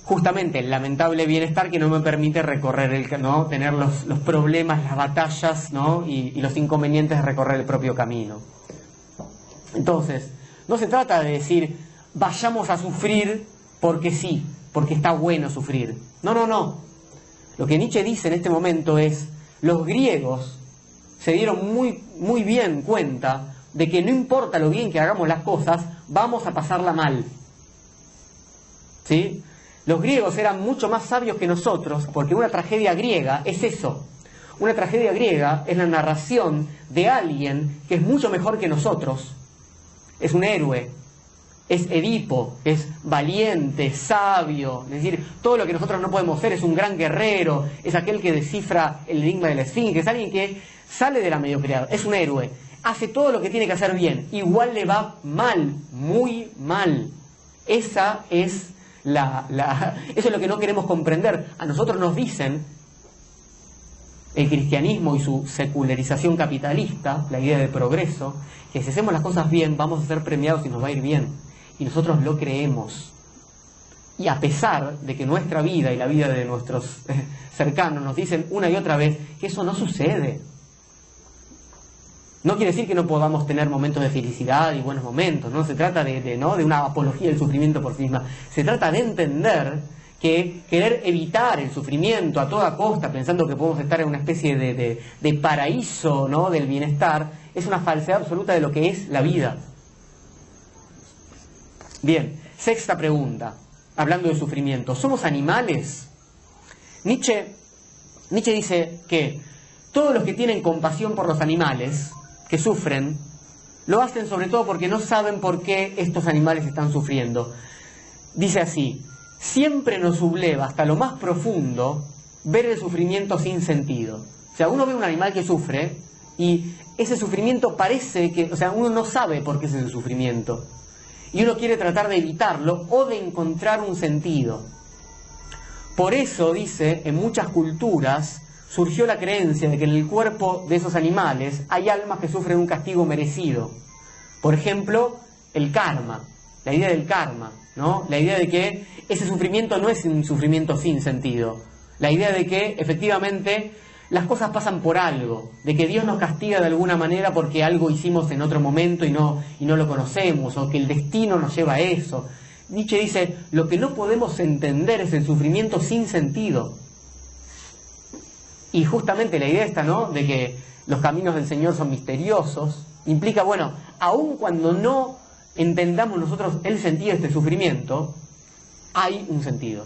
Justamente el lamentable bienestar que no me permite recorrer ¿no? tener los problemas, las batallas, ¿no? y los inconvenientes de recorrer el propio camino. Entonces, no se trata de decir vayamos a sufrir porque sí, porque está bueno sufrir. No, no, no. Lo que Nietzsche dice en este momento es, los griegos se dieron muy bien cuenta de que no importa lo bien que hagamos las cosas, vamos a pasarla mal. ¿Sí? Los griegos eran mucho más sabios que nosotros, porque una tragedia griega es eso. Una tragedia griega es la narración de alguien que es mucho mejor que nosotros. Es un héroe, es Edipo, es valiente, sabio, es decir, todo lo que nosotros no podemos ser, es un gran guerrero, es aquel que descifra el enigma de la esfinge, es alguien que sale de la mediocridad, es un héroe, hace todo lo que tiene que hacer bien, igual le va mal, muy mal. Esa es eso es lo que no queremos comprender. A nosotros nos dicen el cristianismo y su secularización capitalista, la idea de progreso, que si hacemos las cosas bien vamos a ser premiados y nos va a ir bien. Y nosotros lo creemos. Y a pesar de que nuestra vida y la vida de nuestros cercanos nos dicen una y otra vez que eso no sucede. No quiere decir que no podamos tener momentos de felicidad y buenos momentos, no se trata de una apología del sufrimiento por sí misma, se trata de entender que querer evitar el sufrimiento a toda costa, pensando que podemos estar en una especie de paraíso, ¿no? del bienestar, es una falsedad absoluta de lo que es la vida. Bien, sexta pregunta, hablando de sufrimiento, ¿somos animales? Nietzsche dice que todos los que tienen compasión por los animales que sufren, lo hacen sobre todo porque no saben por qué estos animales están sufriendo. Dice así, siempre nos subleva hasta lo más profundo ver el sufrimiento sin sentido. O sea, uno ve un animal que sufre y ese sufrimiento parece que, o sea, uno no sabe por qué es ese sufrimiento. Y uno quiere tratar de evitarlo o de encontrar un sentido. Por eso, dice, en muchas culturas surgió la creencia de que en el cuerpo de esos animales hay almas que sufren un castigo merecido. Por ejemplo, el karma, la idea del karma, ¿no? La idea de que ese sufrimiento no es un sufrimiento sin sentido. La idea de que efectivamente las cosas pasan por algo, de que Dios nos castiga de alguna manera porque algo hicimos en otro momento y no lo conocemos, o que el destino nos lleva a eso. Nietzsche dice, lo que no podemos entender es el sufrimiento sin sentido. Y justamente la idea esta, ¿no?, de que los caminos del Señor son misteriosos, implica, bueno, aun cuando no entendamos nosotros el sentido de este sufrimiento, hay un sentido.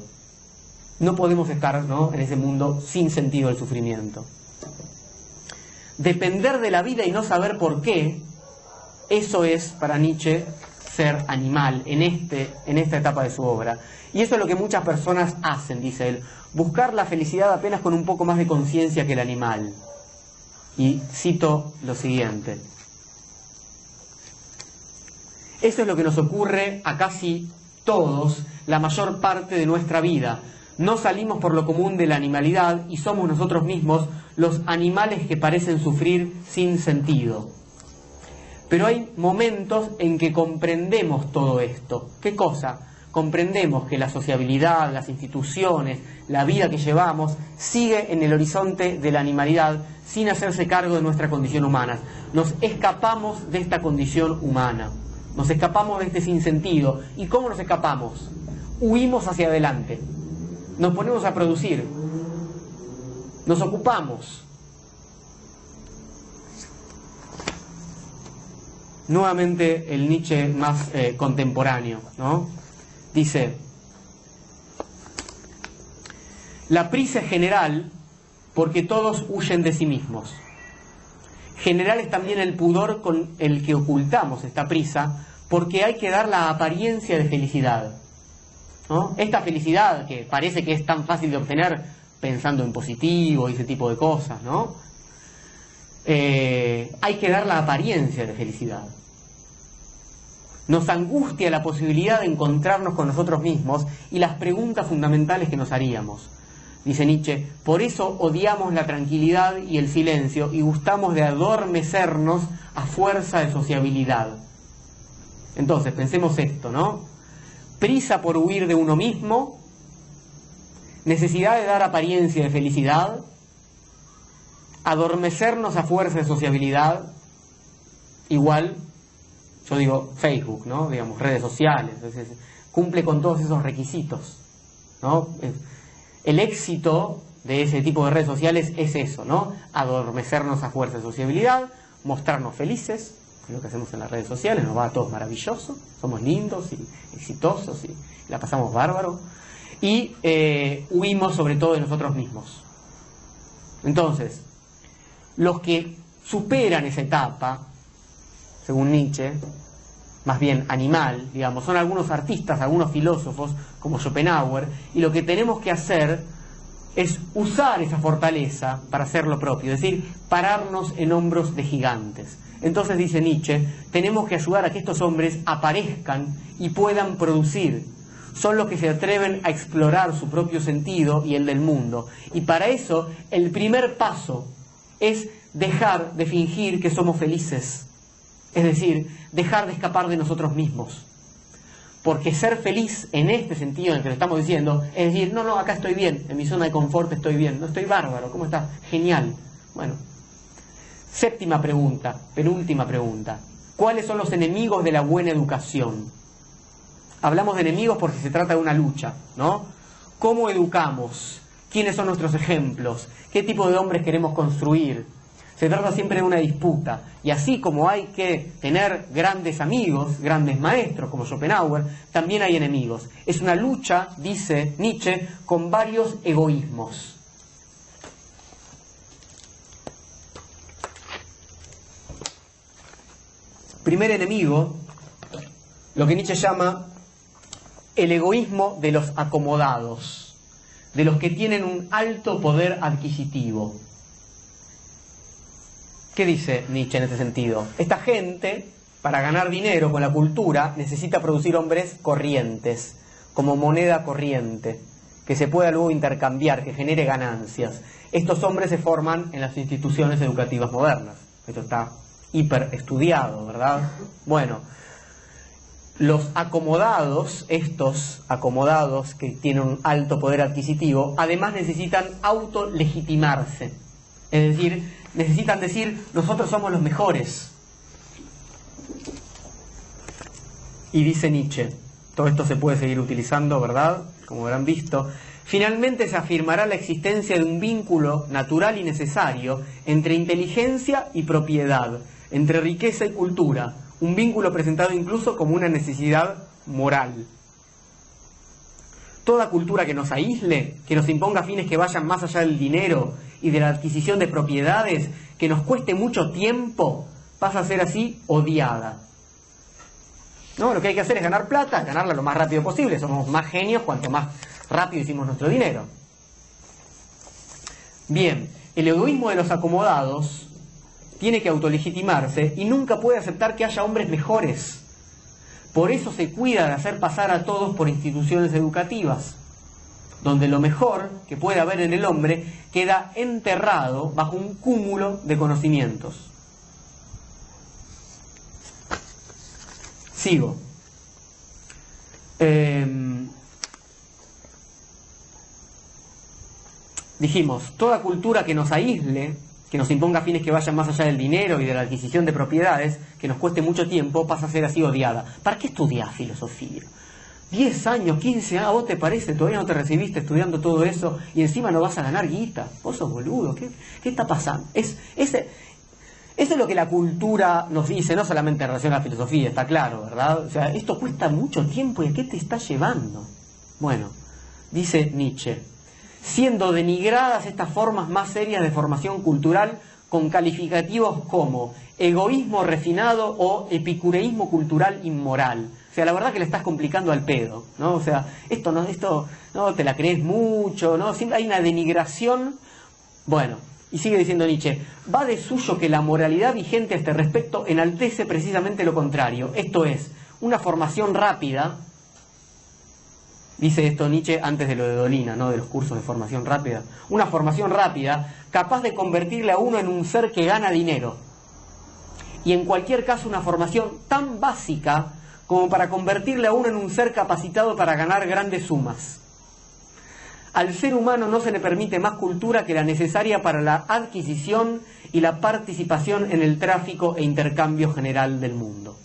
No podemos estar, ¿no?, en ese mundo sin sentido del sufrimiento. Depender de la vida y no saber por qué, eso es para Nietzsche ser animal en esta etapa de su obra. Y eso es lo que muchas personas hacen, dice él, buscar la felicidad apenas con un poco más de conciencia que el animal. Y cito lo siguiente: eso es lo que nos ocurre a casi todos la mayor parte de nuestra vida. No salimos por lo común de la animalidad y somos nosotros mismos los animales que parecen sufrir sin sentido. Pero hay momentos en que comprendemos todo esto. ¿Qué cosa? Comprendemos que la sociabilidad, las instituciones, la vida que llevamos sigue en el horizonte de la animalidad sin hacerse cargo de nuestra condición humana. Nos escapamos de esta condición humana. Nos escapamos de este sinsentido. ¿Y cómo nos escapamos? Huimos hacia adelante. Nos ponemos a producir. Nos ocupamos. Nuevamente el Nietzsche más contemporáneo, ¿no? Dice: la prisa es general porque todos huyen de sí mismos. General es también el pudor con el que ocultamos esta prisa, porque hay que dar la apariencia de felicidad, ¿no? Esta felicidad que parece que es tan fácil de obtener pensando en positivo y ese tipo de cosas, ¿no? Hay que dar la apariencia de felicidad. Nos angustia la posibilidad de encontrarnos con nosotros mismos y las preguntas fundamentales que nos haríamos. Dice Nietzsche: por eso odiamos la tranquilidad y el silencio y gustamos de adormecernos a fuerza de sociabilidad. Entonces, pensemos esto, ¿no? Prisa por huir de uno mismo, necesidad de dar apariencia de felicidad, adormecernos a fuerza de sociabilidad, igual, yo digo Facebook, ¿no? Digamos, redes sociales, cumple con todos esos requisitos, ¿no? El éxito de ese tipo de redes sociales es eso, ¿no? Adormecernos a fuerza de sociabilidad, mostrarnos felices, es lo que hacemos en las redes sociales, nos va a todos maravilloso, somos lindos y exitosos y la pasamos bárbaro, y huimos sobre todo de nosotros mismos. Entonces, los que superan esa etapa, según Nietzsche, más bien animal, digamos, son algunos artistas, algunos filósofos como Schopenhauer, y lo que tenemos que hacer es usar esa fortaleza para hacer lo propio, es decir, pararnos en hombros de gigantes. Entonces, dice Nietzsche, tenemos que ayudar a que estos hombres aparezcan y puedan producir. Son los que se atreven a explorar su propio sentido y el del mundo. Y para eso, el primer paso es dejar de fingir que somos felices. Es decir, dejar de escapar de nosotros mismos. Porque ser feliz en este sentido en el que lo estamos diciendo, es decir, no, acá estoy bien, en mi zona de confort estoy bien, no estoy bárbaro, ¿cómo estás? Genial. Bueno, séptima pregunta, penúltima pregunta. ¿Cuáles son los enemigos de la buena educación? Hablamos de enemigos porque se trata de una lucha, ¿no? ¿Cómo educamos? ¿Quiénes son nuestros ejemplos? ¿Qué tipo de hombres queremos construir? Se trata siempre de una disputa. Y así como hay que tener grandes amigos, grandes maestros como Schopenhauer, también hay enemigos. Es una lucha, dice Nietzsche, con varios egoísmos. Primer enemigo, lo que Nietzsche llama el egoísmo de los acomodados, de los que tienen un alto poder adquisitivo. ¿Qué dice Nietzsche en este sentido? Esta gente, para ganar dinero con la cultura, necesita producir hombres corrientes, como moneda corriente, que se pueda luego intercambiar, que genere ganancias. Estos hombres se forman en las instituciones educativas modernas. Esto está hiper estudiado, ¿verdad? Bueno, los acomodados, estos acomodados que tienen un alto poder adquisitivo, además necesitan autolegitimarse. Es decir, necesitan decir, nosotros somos los mejores. Y dice Nietzsche, todo esto se puede seguir utilizando, ¿verdad? Como habrán visto. Finalmente se afirmará la existencia de un vínculo natural y necesario entre inteligencia y propiedad, entre riqueza y cultura, un vínculo presentado incluso como una necesidad moral. Toda cultura que nos aísle, que nos imponga fines que vayan más allá del dinero y de la adquisición de propiedades, que nos cueste mucho tiempo, pasa a ser así odiada. ¿No? Lo que hay que hacer es ganar plata, ganarla lo más rápido posible. Somos más genios cuanto más rápido hicimos nuestro dinero. Bien, el egoísmo de los acomodados tiene que autolegitimarse y nunca puede aceptar que haya hombres mejores. Por eso se cuida de hacer pasar a todos por instituciones educativas, donde lo mejor que puede haber en el hombre queda enterrado bajo un cúmulo de conocimientos. Sigo. Dijimos, toda cultura que nos aísle, que nos imponga fines que vayan más allá del dinero y de la adquisición de propiedades, que nos cueste mucho tiempo, pasa a ser así odiada. ¿Para qué estudiás filosofía? 10 años, 15 años, ¿a vos te parece? Todavía no te recibiste estudiando todo eso y encima no vas a ganar guita. Vos sos boludo, ¿qué está pasando? Eso es lo que la cultura nos dice, no solamente en relación a la filosofía, está claro, ¿verdad? O sea, esto cuesta mucho tiempo, ¿y a qué te está llevando? Bueno, dice Nietzsche, siendo denigradas estas formas más serias de formación cultural con calificativos como egoísmo refinado o epicureísmo cultural inmoral. O sea, la verdad que le estás complicando al pedo, ¿no? O sea, esto no te la crees mucho, ¿no? Siempre hay una denigración. Bueno, y sigue diciendo Nietzsche, va de suyo que la moralidad vigente a este respecto enaltece precisamente lo contrario, esto es, una formación rápida. Dice esto Nietzsche antes de lo de Dolina, ¿no? De los cursos de formación rápida. Una formación rápida capaz de convertirle a uno en un ser que gana dinero. Y en cualquier caso una formación tan básica como para convertirle a uno en un ser capacitado para ganar grandes sumas. Al ser humano no se le permite más cultura que la necesaria para la adquisición y la participación en el tráfico e intercambio general del mundo.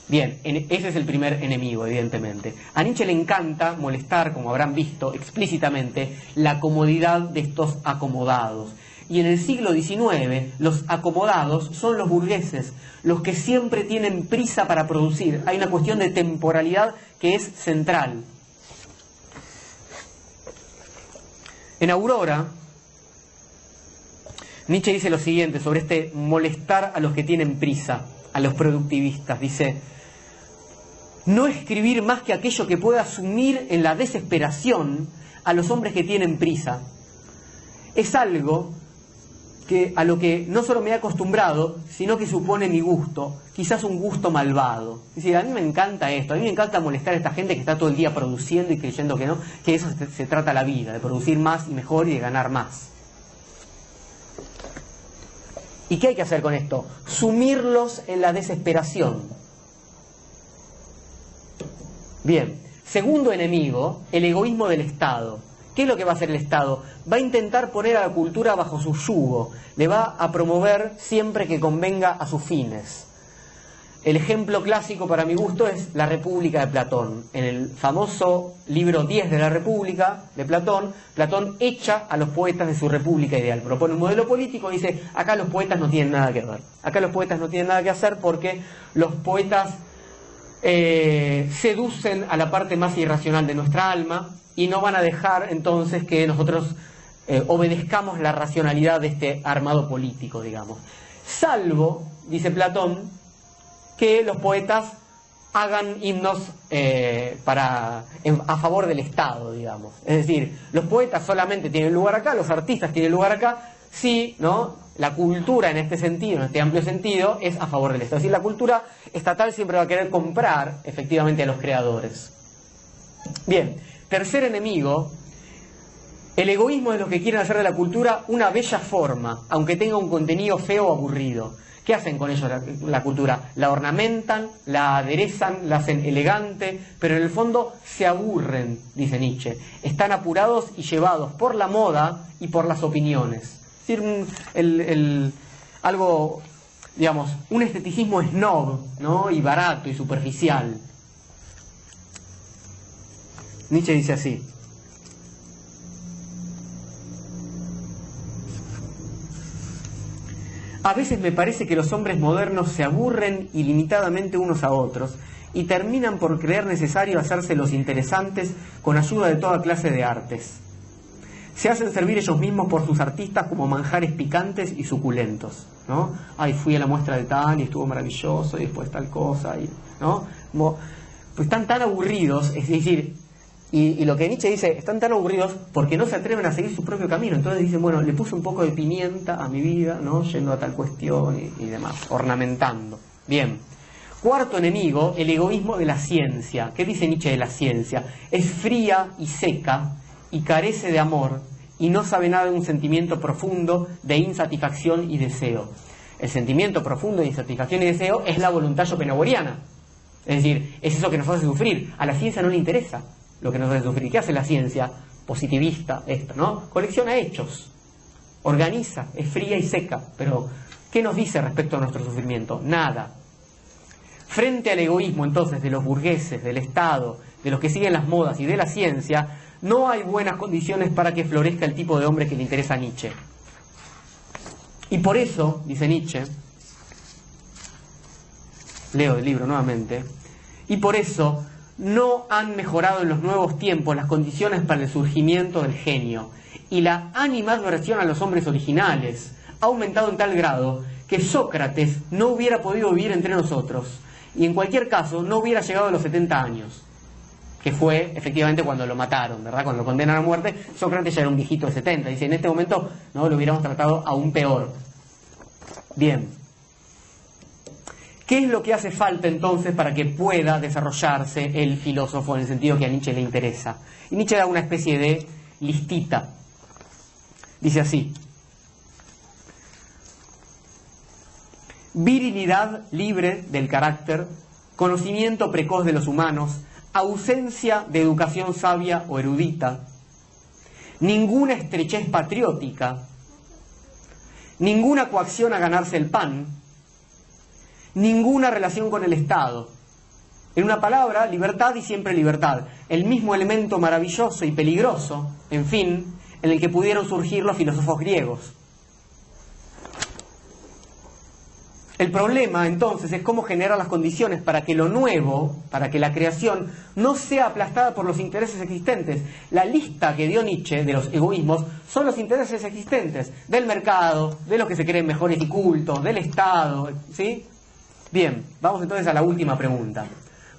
Bien, ese es el primer enemigo, evidentemente. A Nietzsche le encanta molestar, como habrán visto explícitamente, la comodidad de estos acomodados. Y en el siglo XIX, los acomodados son los burgueses, los que siempre tienen prisa para producir. Hay una cuestión de temporalidad que es central. En Aurora, Nietzsche dice lo siguiente sobre este molestar a los que tienen prisa, a los productivistas. Dice, no escribir más que aquello que pueda sumir en la desesperación a los hombres que tienen prisa. Es algo a lo que no solo me he acostumbrado, sino que supone mi gusto, quizás un gusto malvado. Es decir, a mí me encanta esto, a mí me encanta molestar a esta gente que está todo el día produciendo y creyendo que no, que eso se trata la vida, de producir más y mejor y de ganar más. ¿Y qué hay que hacer con esto? Sumirlos en la desesperación. Bien, segundo enemigo, el egoísmo del Estado. ¿Qué es lo que va a hacer el Estado? Va a intentar poner a la cultura bajo su yugo, le va a promover siempre que convenga a sus fines. El ejemplo clásico para mi gusto es la República de Platón. En el famoso libro 10 de la República de Platón, Platón echa a los poetas de su república ideal. Propone un modelo político y dice, acá los poetas no tienen nada que ver. Acá los poetas no tienen nada que hacer porque los poetas seducen a la parte más irracional de nuestra alma y no van a dejar entonces que nosotros obedezcamos la racionalidad de este armado político, digamos. Salvo, dice Platón, que los poetas hagan himnos a favor del Estado, digamos. Es decir, los poetas solamente tienen lugar acá, los artistas tienen lugar acá, si, ¿no?, la cultura en este sentido, en este amplio sentido, es a favor del Estado. Es decir, la cultura estatal siempre va a querer comprar efectivamente a los creadores. Bien, tercer enemigo, el egoísmo de los que quieren hacer de la cultura una bella forma, aunque tenga un contenido feo o aburrido. ¿Qué hacen con ello la cultura? La ornamentan, la aderezan, la hacen elegante, pero en el fondo se aburren, dice Nietzsche. Están apurados y llevados por la moda y por las opiniones. Es decir, algo, digamos, un esteticismo snob, ¿no?, y barato y superficial. Nietzsche dice así: a veces me parece que los hombres modernos se aburren ilimitadamente unos a otros y terminan por creer necesario hacerse los interesantes con ayuda de toda clase de artes. Se hacen servir ellos mismos por sus artistas como manjares picantes y suculentos, ¿no? Ay, fui a la muestra de tal y estuvo maravilloso y después tal cosa, ¿no? Como, pues están tan aburridos, es decir, y lo que Nietzsche dice, están tan aburridos porque no se atreven a seguir su propio camino. Entonces dicen, bueno, le puse un poco de pimienta a mi vida, ¿no? Yendo a tal cuestión y demás, ornamentando. Bien. Cuarto enemigo, el egoísmo de la ciencia. ¿Qué dice Nietzsche de la ciencia? Es fría y seca y carece de amor y no sabe nada de un sentimiento profundo de insatisfacción y deseo. El sentimiento profundo de insatisfacción y deseo es la voluntad schopenhaueriana. Es decir, es eso que nos hace sufrir. A la ciencia no le interesa lo que nos hace sufrir. ¿Qué hace la ciencia? Positivista, esto, ¿no? Colecciona hechos, organiza, es fría y seca, pero ¿qué nos dice respecto a nuestro sufrimiento? Nada. Frente al egoísmo, entonces, de los burgueses, del Estado, de los que siguen las modas y de la ciencia, no hay buenas condiciones para que florezca el tipo de hombre que le interesa a Nietzsche. Y por eso, dice Nietzsche, leo el libro nuevamente, y por eso no han mejorado en los nuevos tiempos las condiciones para el surgimiento del genio, y la animadversión a los hombres originales ha aumentado en tal grado que Sócrates no hubiera podido vivir entre nosotros, y en cualquier caso no hubiera llegado a los 70 años, que fue efectivamente cuando lo mataron, ¿verdad? Cuando lo condenan a muerte, Sócrates ya era un viejito de 70, dice, en este momento no lo hubiéramos tratado aún peor. Bien. ¿Qué es lo que hace falta entonces para que pueda desarrollarse el filósofo en el sentido que a Nietzsche le interesa? Y Nietzsche da una especie de listita. Dice así: virilidad libre del carácter, conocimiento precoz de los humanos, ausencia de educación sabia o erudita, ninguna estrechez patriótica, ninguna coacción a ganarse el pan, ninguna relación con el Estado. En una palabra, libertad y siempre libertad. El mismo elemento maravilloso y peligroso, en fin, en el que pudieron surgir los filósofos griegos. El problema, entonces, es cómo generar las condiciones para que lo nuevo, para que la creación, no sea aplastada por los intereses existentes. La lista que dio Nietzsche de los egoísmos son los intereses existentes, del mercado, de los que se creen mejores y cultos, del Estado, ¿sí? Bien, vamos entonces a la última pregunta.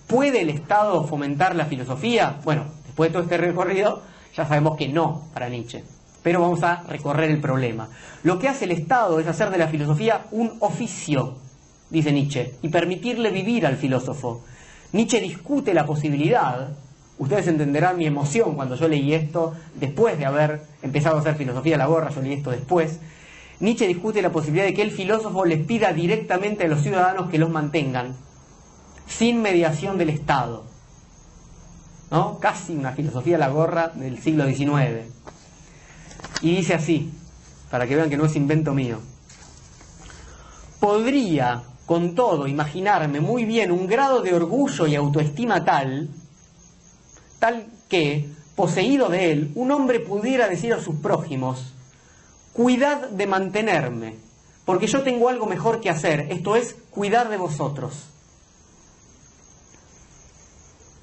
¿Puede el Estado fomentar la filosofía? Bueno, después de todo este recorrido, ya sabemos que no para Nietzsche. Pero vamos a recorrer el problema. Lo que hace el Estado es hacer de la filosofía un oficio, dice Nietzsche, y permitirle vivir al filósofo. Nietzsche discute la posibilidad, ustedes entenderán mi emoción cuando yo leí esto, después de haber empezado a hacer filosofía a la gorra, yo leí esto después. Nietzsche discute la posibilidad de que el filósofo les pida directamente a los ciudadanos que los mantengan, sin mediación del Estado, ¿no? Casi una filosofía a la gorra del siglo XIX. Y dice así, para que vean que no es invento mío: podría, con todo, imaginarme muy bien un grado de orgullo y autoestima tal que, poseído de él, un hombre pudiera decir a sus prójimos: cuidad de mantenerme, porque yo tengo algo mejor que hacer, esto es, cuidar de vosotros.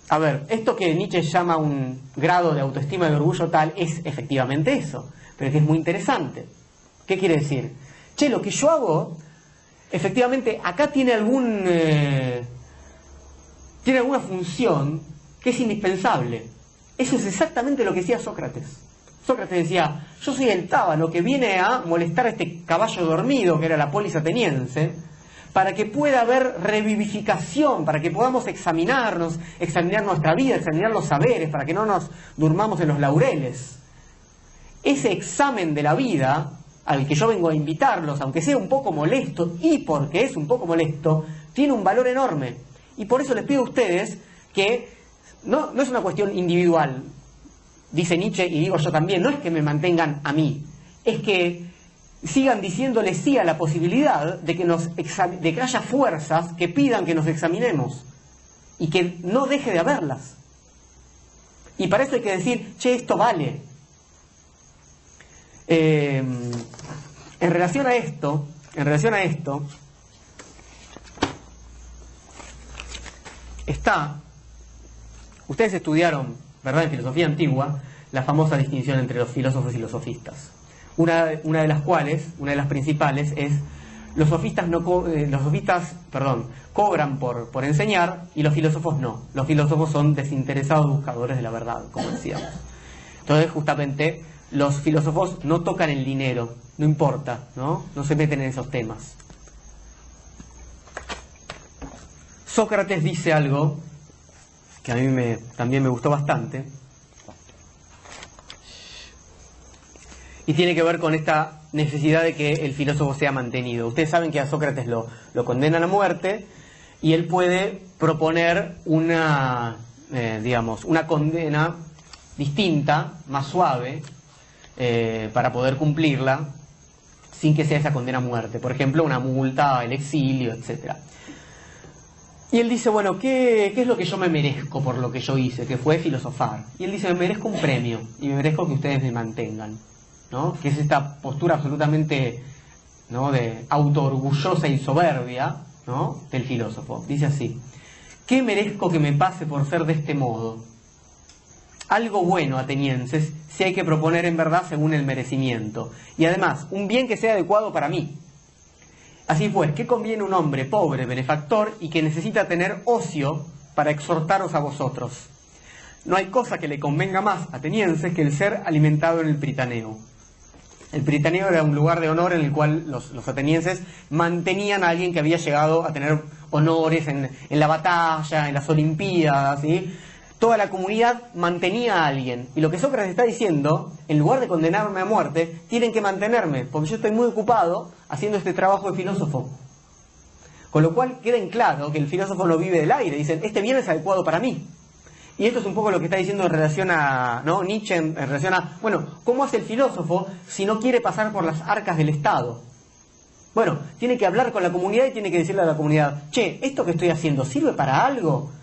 A ver, esto que Nietzsche llama un grado de autoestima y de orgullo tal es efectivamente eso, pero que es muy interesante. ¿Qué quiere decir? Che, lo que yo hago, efectivamente, acá tiene alguna función que es indispensable. Eso es exactamente lo que decía Sócrates. Sócrates decía, yo soy el tábano que viene a molestar a este caballo dormido, que era la polis ateniense, para que pueda haber revivificación, para que podamos examinarnos, examinar nuestra vida, examinar los saberes, para que no nos durmamos en los laureles. Ese examen de la vida, al que yo vengo a invitarlos, aunque sea un poco molesto, y porque es un poco molesto, tiene un valor enorme. Y por eso les pido a ustedes que no es una cuestión individual, dice Nietzsche, y digo yo también, no es que me mantengan a mí, es que sigan diciéndole sí a la posibilidad de que haya fuerzas que pidan que nos examinemos y que no deje de haberlas. Y para eso hay que decir, che, esto vale. En relación a esto, ustedes estudiaron, ¿verdad?, en filosofía antigua, la famosa distinción entre los filósofos y los sofistas. Una de las cuales, una de las principales, es los sofistas cobran por enseñar y los filósofos no. Los filósofos son desinteresados buscadores de la verdad, como decíamos. Entonces, justamente, los filósofos no tocan el dinero, no importa, ¿no? No se meten en esos temas. Sócrates dice algo que a mí también me gustó bastante, y tiene que ver con esta necesidad de que el filósofo sea mantenido. Ustedes saben que a Sócrates lo condenan a muerte, y él puede proponer una condena distinta, más suave, para poder cumplirla, sin que sea esa condena a muerte. Por ejemplo, una multa, el exilio, etc. Y él dice, bueno, ¿qué es lo que yo me merezco por lo que yo hice? Que fue filosofar. Y él dice, me merezco un premio, y me merezco que ustedes me mantengan, ¿no? Que es esta postura absolutamente, ¿no?, de autoorgullosa y soberbia, ¿no?, del filósofo. Dice así: ¿qué merezco que me pase por ser de este modo? Algo bueno, atenienses, si hay que proponer en verdad según el merecimiento, y además un bien que sea adecuado para mí. Así pues, ¿qué conviene un hombre pobre, benefactor, y que necesita tener ocio para exhortaros a vosotros? No hay cosa que le convenga más, atenienses, que el ser alimentado en el Pritaneo. El Pritaneo era un lugar de honor en el cual los atenienses mantenían a alguien que había llegado a tener honores en la batalla, en las Olimpiadas, ¿sí? Toda la comunidad mantenía a alguien. Y lo que Sócrates está diciendo, en lugar de condenarme a muerte, tienen que mantenerme, porque yo estoy muy ocupado haciendo este trabajo de filósofo. Con lo cual queda en claro que el filósofo no vive del aire. Dicen, este bien es adecuado para mí. Y esto es un poco lo que está diciendo en relación a, ¿no?, Nietzsche, en relación a, bueno, ¿cómo hace el filósofo si no quiere pasar por las arcas del Estado? Bueno, tiene que hablar con la comunidad y tiene que decirle a la comunidad, che, ¿esto que estoy haciendo sirve para algo?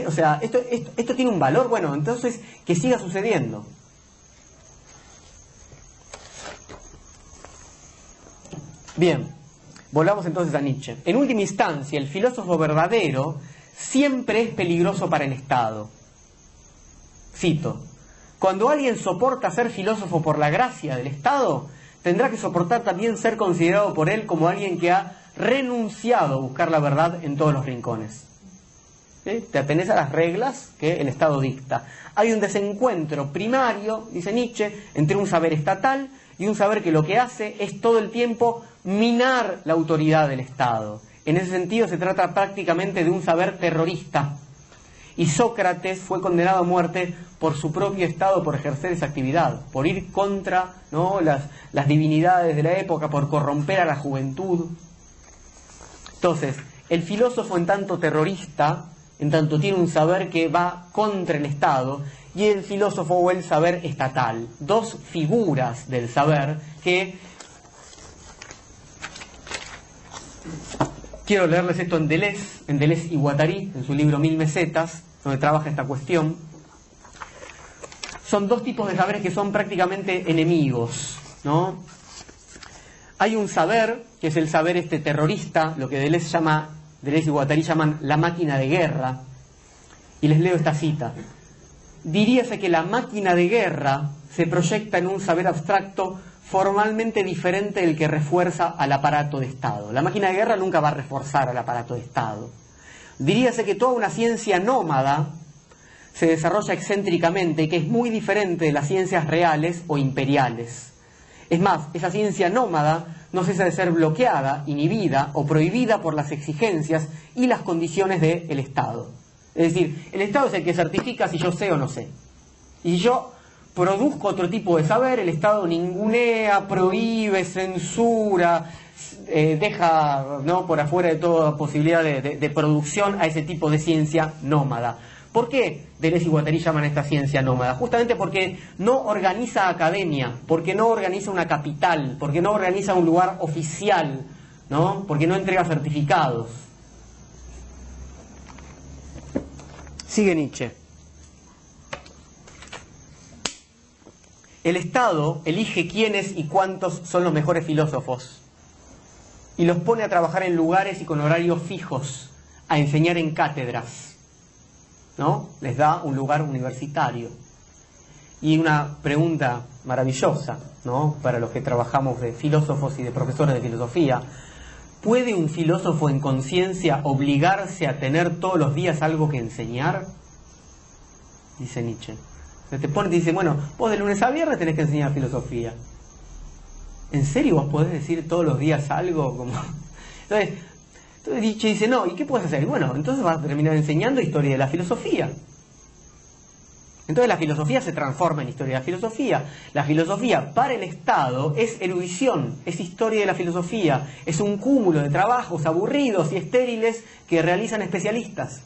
O sea, ¿esto tiene un valor? Bueno, entonces que siga sucediendo. Bien, volvamos entonces a Nietzsche. En última instancia, el filósofo verdadero siempre es peligroso para el Estado. Cito: cuando alguien soporta ser filósofo por la gracia del Estado, tendrá que soportar también ser considerado por él como alguien que ha renunciado a buscar la verdad en todos los rincones. ¿Sí? Te atenés a las reglas que el Estado dicta. Hay un desencuentro primario, dice Nietzsche, entre un saber estatal y un saber que lo que hace es todo el tiempo minar la autoridad del Estado. En ese sentido se trata prácticamente de un saber terrorista. Y Sócrates fue condenado a muerte por su propio Estado, por ejercer esa actividad, por ir contra, ¿no?, las divinidades de la época, por corromper a la juventud. Entonces, el filósofo, en tanto terrorista, en tanto tiene un saber que va contra el Estado, y el filósofo o el saber estatal, dos figuras del saber que... Quiero leerles esto en Deleuze y Guattari, en su libro 1000 mesetas, donde trabaja esta cuestión. Son dos tipos de saberes que son prácticamente enemigos, ¿no? Hay un saber, que es el saber terrorista, lo que Deleuze y Guattari llaman la máquina de guerra. Y les leo esta cita. Diríase que la máquina de guerra se proyecta en un saber abstracto formalmente diferente del que refuerza al aparato de Estado. La máquina de guerra nunca va a reforzar al aparato de Estado. Diríase que toda una ciencia nómada se desarrolla excéntricamente y que es muy diferente de las ciencias reales o imperiales. Es más, esa ciencia nómada no cesa de ser bloqueada, inhibida o prohibida por las exigencias y las condiciones del Estado. Es decir, el Estado es el que certifica si yo sé o no sé. Y si yo produzco otro tipo de saber, el Estado ningunea, prohíbe, censura, deja, ¿no?, por afuera de toda posibilidad de producción a ese tipo de ciencia nómada. ¿Por qué Deleuze y Guattari llaman a esta ciencia nómada? Justamente porque no organiza academia, porque no organiza una capital, porque no organiza un lugar oficial, ¿no?, porque no entrega certificados. Sigue Nietzsche. El Estado elige quiénes y cuántos son los mejores filósofos y los pone a trabajar en lugares y con horarios fijos, a enseñar en cátedras. ¿no? Les da un lugar universitario. Y una pregunta maravillosa, ¿no?, para los que trabajamos de filósofos y de profesores de filosofía: ¿puede un filósofo en conciencia obligarse a tener todos los días algo que enseñar? Dice Nietzsche. Se te pone y te dice, bueno, vos de lunes a viernes tenés que enseñar filosofía. ¿En serio vos podés decir todos los días algo? Como... Entonces Nietzsche dice, no, ¿y qué puedes hacer? Y bueno, entonces vas a terminar enseñando historia de la filosofía. Entonces la filosofía se transforma en historia de la filosofía. La filosofía para el Estado es erudición, es historia de la filosofía, es un cúmulo de trabajos aburridos y estériles que realizan especialistas.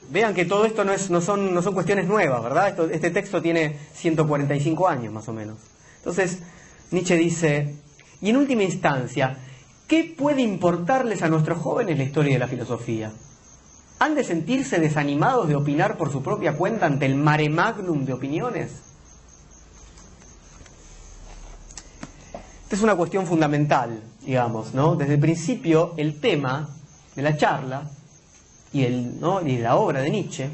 Vean que todo esto no son cuestiones nuevas, ¿verdad? Este texto tiene 145 años más o menos. Entonces Nietzsche dice, y en última instancia, ¿qué puede importarles a nuestros jóvenes la historia de la filosofía? ¿Han de sentirse desanimados de opinar por su propia cuenta ante el mare magnum de opiniones? Esta es una cuestión fundamental, digamos, ¿no? Desde el principio, el tema de la charla y de la obra de Nietzsche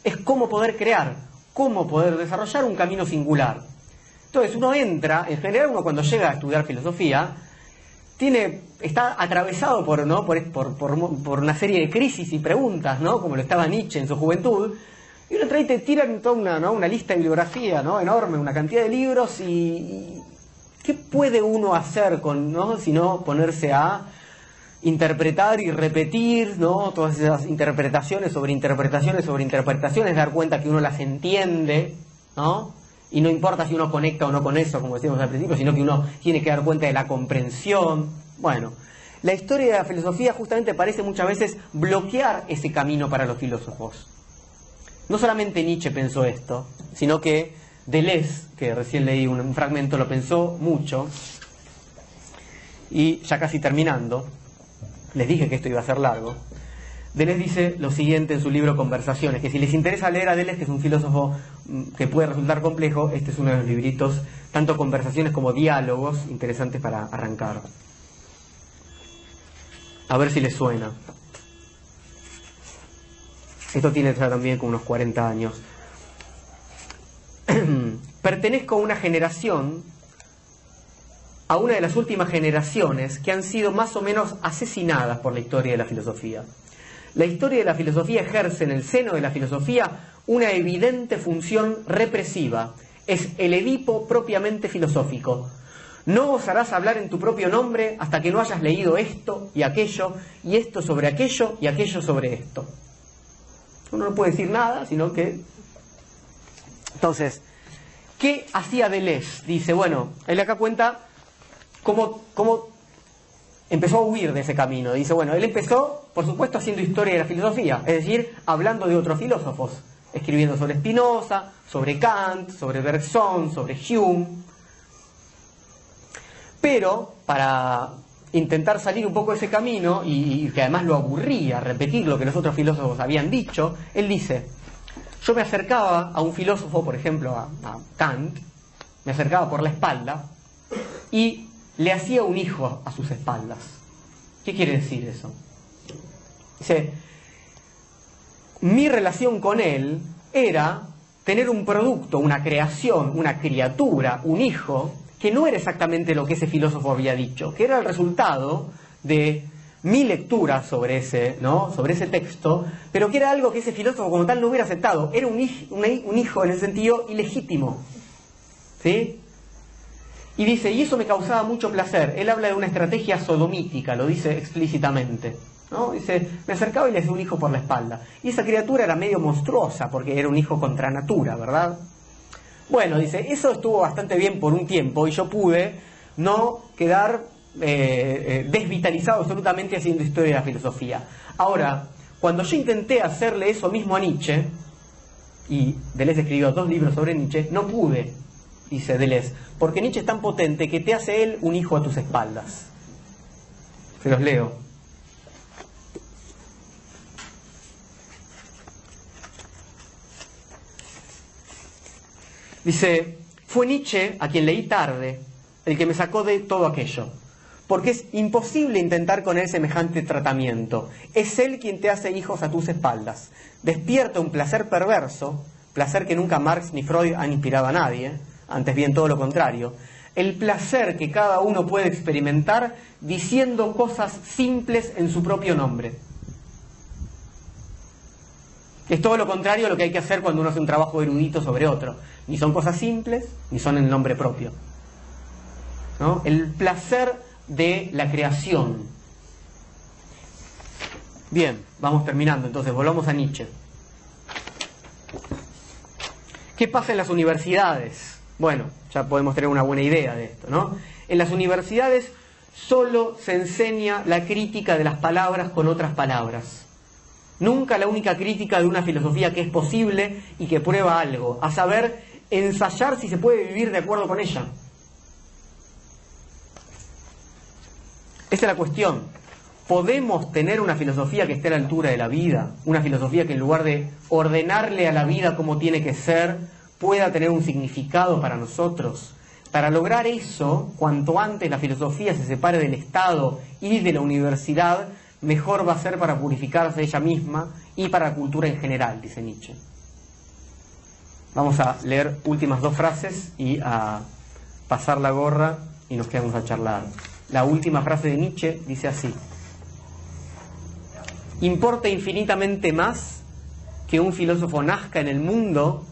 es cómo poder crear, cómo poder desarrollar un camino singular. Entonces uno entra, en general uno cuando llega a estudiar filosofía, está atravesado por una serie de crisis y preguntas, ¿no?, como lo estaba Nietzsche en su juventud, y uno trae y te tiran toda una lista de bibliografía, ¿no?, enorme, una cantidad de libros, y ¿qué puede uno hacer sino ponerse a interpretar y repetir, ¿no?, todas esas interpretaciones sobre interpretaciones sobre interpretaciones, dar cuenta que uno las entiende, ¿no? Y no importa si uno conecta o no con eso, como decíamos al principio, sino que uno tiene que dar cuenta de la comprensión. Bueno, la historia de la filosofía justamente parece muchas veces bloquear ese camino para los filósofos. No solamente Nietzsche pensó esto, sino que Deleuze, que recién leí un fragmento, lo pensó mucho. Y ya casi terminando, les dije que esto iba a ser largo. Deleuze dice lo siguiente en su libro Conversaciones, que si les interesa leer a Deleuze, que es un filósofo que puede resultar complejo, este es uno de los libritos, tanto Conversaciones como Diálogos, interesantes para arrancar. A ver si les suena. Esto tiene ya también como unos 40 años. Pertenezco a una generación, a una de las últimas generaciones que han sido más o menos asesinadas por la historia de la filosofía. La historia de la filosofía ejerce en el seno de la filosofía una evidente función represiva. Es el Edipo propiamente filosófico. No osarás hablar en tu propio nombre hasta que no hayas leído esto y aquello, y esto sobre aquello y aquello sobre esto. Uno no puede decir nada, sino que... Entonces, ¿qué hacía Deleuze? Dice, bueno, él acá cuenta cómo empezó a huir de ese camino. Dice, bueno, él empezó, por supuesto, haciendo historia de la filosofía, es decir, hablando de otros filósofos, escribiendo sobre Spinoza, sobre Kant, sobre Bergson, sobre Hume. Pero, para intentar salir un poco de ese camino, y que además lo aburría repetir lo que los otros filósofos habían dicho, él dice, yo me acercaba a un filósofo, por ejemplo, a Kant, me acercaba por la espalda, y le hacía un hijo a sus espaldas. ¿Qué quiere decir eso? Dice, mi relación con él era tener un producto, una creación, una criatura, un hijo, que no era exactamente lo que ese filósofo había dicho, que era el resultado de mi lectura sobre ese texto, pero que era algo que ese filósofo como tal no hubiera aceptado. Era un hijo en el sentido ilegítimo. ¿Sí? Y dice, y eso me causaba mucho placer. Él habla de una estrategia sodomítica, lo dice explícitamente, ¿no? Dice, me acercaba y le hacía un hijo por la espalda. Y esa criatura era medio monstruosa, porque era un hijo contra natura, ¿verdad? Bueno, dice, eso estuvo bastante bien por un tiempo, y yo pude no quedar desvitalizado absolutamente haciendo historia de la filosofía. Ahora, cuando yo intenté hacerle eso mismo a Nietzsche, y Deleuze escribió 2 libros sobre Nietzsche, no pude, dice Deleuze, porque Nietzsche es tan potente que te hace él un hijo a tus espaldas. Se los leo. Dice, fue Nietzsche, a quien leí tarde, el que me sacó de todo aquello. porque es imposible intentar con él semejante tratamiento. Es él quien te hace hijos a tus espaldas. Despierta un placer perverso, placer que nunca Marx ni Freud han inspirado a nadie, antes bien todo lo contrario, el placer que cada uno puede experimentar diciendo cosas simples en su propio nombre. Es todo lo contrario a lo que hay que hacer cuando uno hace un trabajo erudito sobre otro. Ni son cosas simples, ni son en nombre propio, ¿no? El placer de la creación. Bien, vamos terminando, entonces volvamos a Nietzsche. ¿Qué pasa en las universidades? Bueno, ya podemos tener una buena idea de esto, ¿no? En las universidades solo se enseña la crítica de las palabras con otras palabras. Nunca la única crítica de una filosofía que es posible y que prueba algo, a saber, ensayar si se puede vivir de acuerdo con ella. Esta es la cuestión. ¿Podemos tener una filosofía que esté a la altura de la vida? Una filosofía que en lugar de ordenarle a la vida como tiene que ser, pueda tener un significado para nosotros. Para lograr eso, cuanto antes la filosofía se separe del Estado y de la universidad, mejor va a ser para purificarse ella misma y para la cultura en general, dice Nietzsche. Vamos a leer últimas dos frases y a pasar la gorra y nos quedamos a charlar. La última frase de Nietzsche dice así: importa infinitamente más que un filósofo nazca en el mundo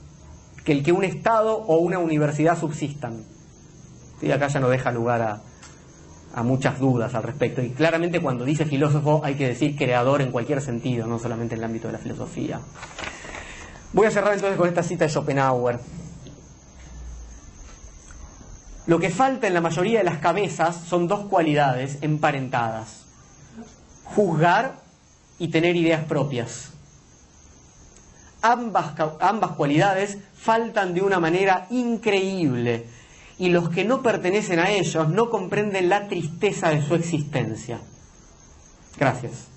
que el que un Estado o una universidad subsistan. Y acá ya no deja lugar a muchas dudas al respecto. Y claramente cuando dice filósofo hay que decir creador en cualquier sentido, no solamente en el ámbito de la filosofía. Voy a cerrar entonces con esta cita de Schopenhauer. Lo que falta en la mayoría de las cabezas son dos cualidades emparentadas: juzgar y tener ideas propias. Ambas cualidades faltan de una manera increíble, y los que no pertenecen a ellos no comprenden la tristeza de su existencia. Gracias.